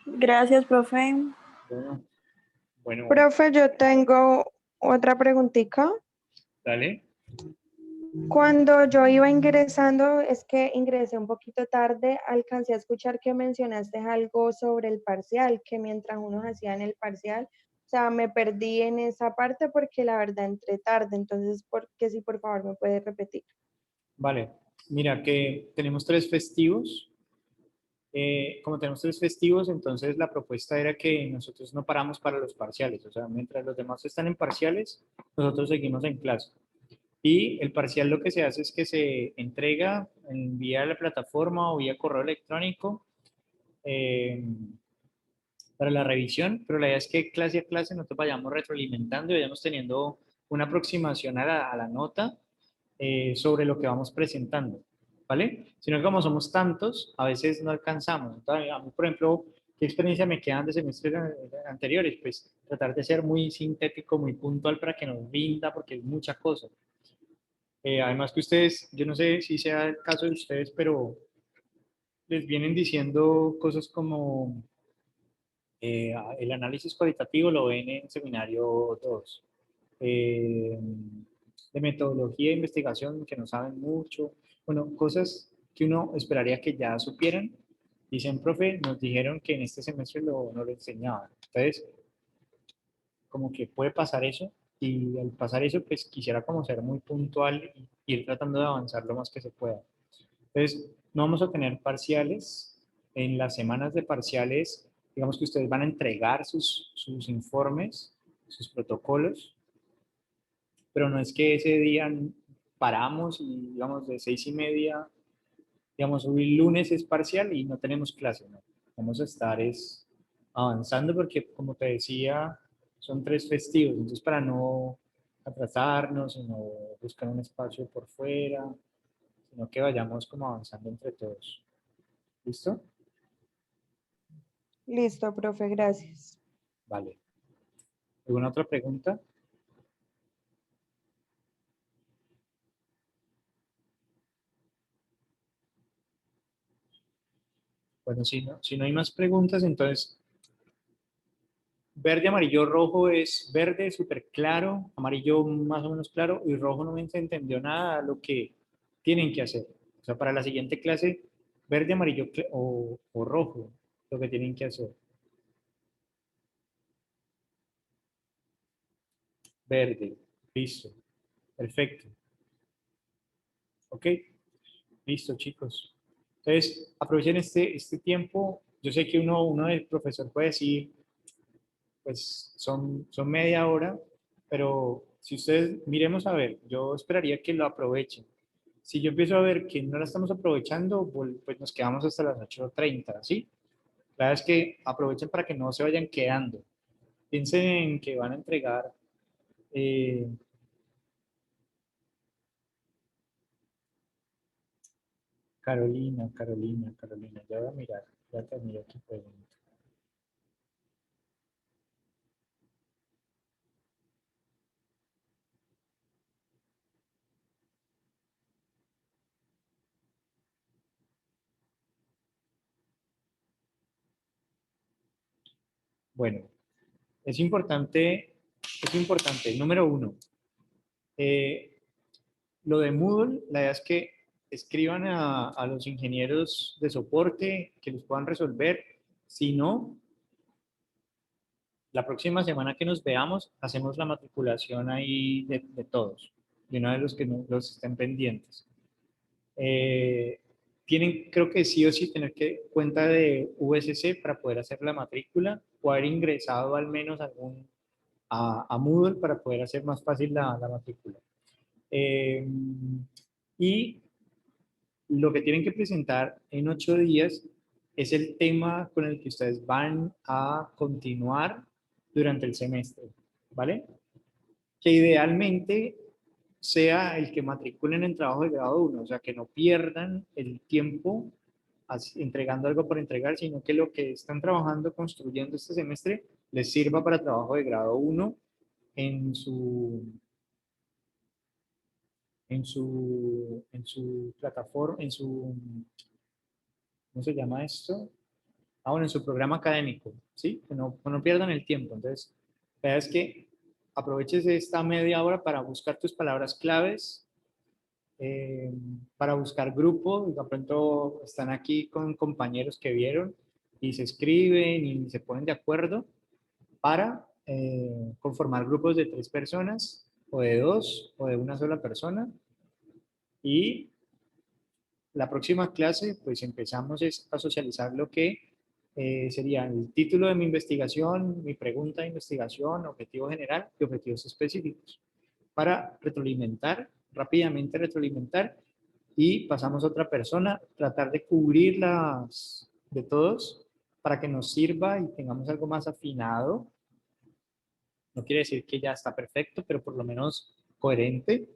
Gracias, profe.
Bueno, bueno,
Profe, yo tengo otra preguntita.
dale.
Cuando yo iba ingresando, es que ingresé un poquito tarde, alcancé a escuchar que mencionaste algo sobre el parcial, que mientras unos hacían el parcial, o sea, me perdí en esa parte porque la verdad entré tarde, entonces, que si por favor me puedes repetir.
Vale, mira que tenemos 3 festivos. Como tenemos 3 festivos, entonces la propuesta era que nosotros no paramos para los parciales, o sea, mientras los demás están en parciales, nosotros seguimos en clase. Y el parcial lo que se hace es que se entrega en vía de la plataforma o vía correo electrónico eh, para la revisión, pero la idea es que clase a clase nosotros vayamos retroalimentando y vayamos teniendo una aproximación a la nota sobre lo que vamos presentando, ¿vale? Sino que como somos tantos, a veces no alcanzamos. Entonces, a mí, por ejemplo, ¿qué experiencia me quedan de semestres anteriores? Pues tratar de ser muy sintético, muy puntual para que nos rinda, porque es mucha cosa. Además que ustedes, yo no sé si sea el caso de ustedes, pero les vienen diciendo cosas como el análisis cualitativo lo ven en seminario 2. De metodología de investigación que no saben mucho. Bueno, cosas que uno esperaría que ya supieran. Dicen, profe, nos dijeron que en este semestre no lo enseñaban. Entonces, como que puede pasar eso y al pasar eso, pues quisiera como ser muy puntual y ir tratando de avanzar lo más que se pueda. Entonces, no vamos a tener parciales. En las semanas de parciales, digamos que ustedes van a entregar sus informes, sus protocolos, pero no es que ese día paramos y, digamos, de 6:30, digamos, hoy lunes es parcial y no tenemos clase, ¿no? Vamos a estar avanzando porque, como te decía, son 3 festivos, entonces para no atrasarnos, sino buscar un espacio por fuera, sino que vayamos como avanzando entre todos. ¿Listo?
Listo, profe, gracias.
Vale. ¿Alguna otra pregunta? Bueno, si no hay más preguntas, entonces verde, amarillo, rojo es verde súper claro, amarillo más o menos claro y rojo no se entendió nada lo que tienen que hacer. O sea, para la siguiente clase, verde, amarillo o rojo, lo que tienen que hacer. Verde, listo, perfecto. ¿Ok? Listo, chicos. Entonces, aprovechen este tiempo. Yo sé que uno del profesor puede decir, pues son media hora, pero si ustedes, miremos a ver, yo esperaría que lo aprovechen. Si yo empiezo a ver que no la estamos aprovechando, pues nos quedamos hasta las 8:30, ¿sí? La verdad es que aprovechen para que no se vayan quedando. Piensen en que van a entregar eh, Carolina, ya voy a mirar, ya te miro aquí pregunta. Bueno, es importante, número uno, lo de Moodle, la idea es que escriban a los ingenieros de soporte que los puedan resolver. Si no, la próxima semana que nos veamos, hacemos la matriculación ahí de todos, de uno de los que los estén pendientes. Tienen, creo que sí o sí, tener cuenta de VSC para poder hacer la matrícula o haber ingresado al menos a Moodle para poder hacer más fácil la matrícula. Y lo que tienen que presentar en 8 días es el tema con el que ustedes van a continuar durante el semestre, ¿vale? Que idealmente sea el que matriculen en trabajo de grado 1, o sea, que no pierdan el tiempo entregando algo por entregar, sino que lo que están trabajando, construyendo este semestre, les sirva para trabajo de grado 1 en su plataforma, ¿cómo se llama esto? Bueno, en su programa académico, ¿sí? Que no pierdan el tiempo. Entonces, la verdad es que aproveches esta media hora para buscar tus palabras claves, para buscar grupo. De pronto están aquí con compañeros que vieron y se escriben y se ponen de acuerdo para conformar grupos de 3 personas o de 2 o de una sola persona. Y la próxima clase, pues empezamos a socializar lo que sería el título de mi investigación, mi pregunta de investigación, objetivo general y objetivos específicos, para retroalimentar, rápidamente retroalimentar, y pasamos a otra persona, tratar de cubrir las de todos para que nos sirva y tengamos algo más afinado. No quiere decir que ya está perfecto, pero por lo menos coherente.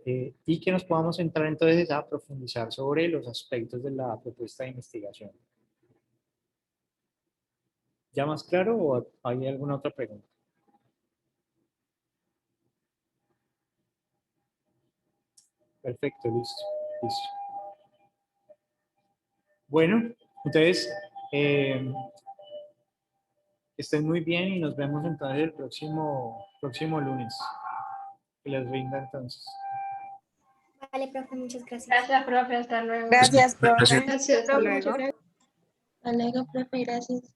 Y que nos podamos entrar entonces a profundizar sobre los aspectos de la propuesta de investigación. ¿Ya más claro o hay alguna otra pregunta? Perfecto, listo. Bueno, entonces, estén muy bien y nos vemos entonces el próximo lunes. Que les rinda entonces.
Vale, profe, muchas gracias.
Gracias, profe, hasta luego.
Gracias, profe.
Gracias,
Hasta luego.
Hasta luego, profe, gracias.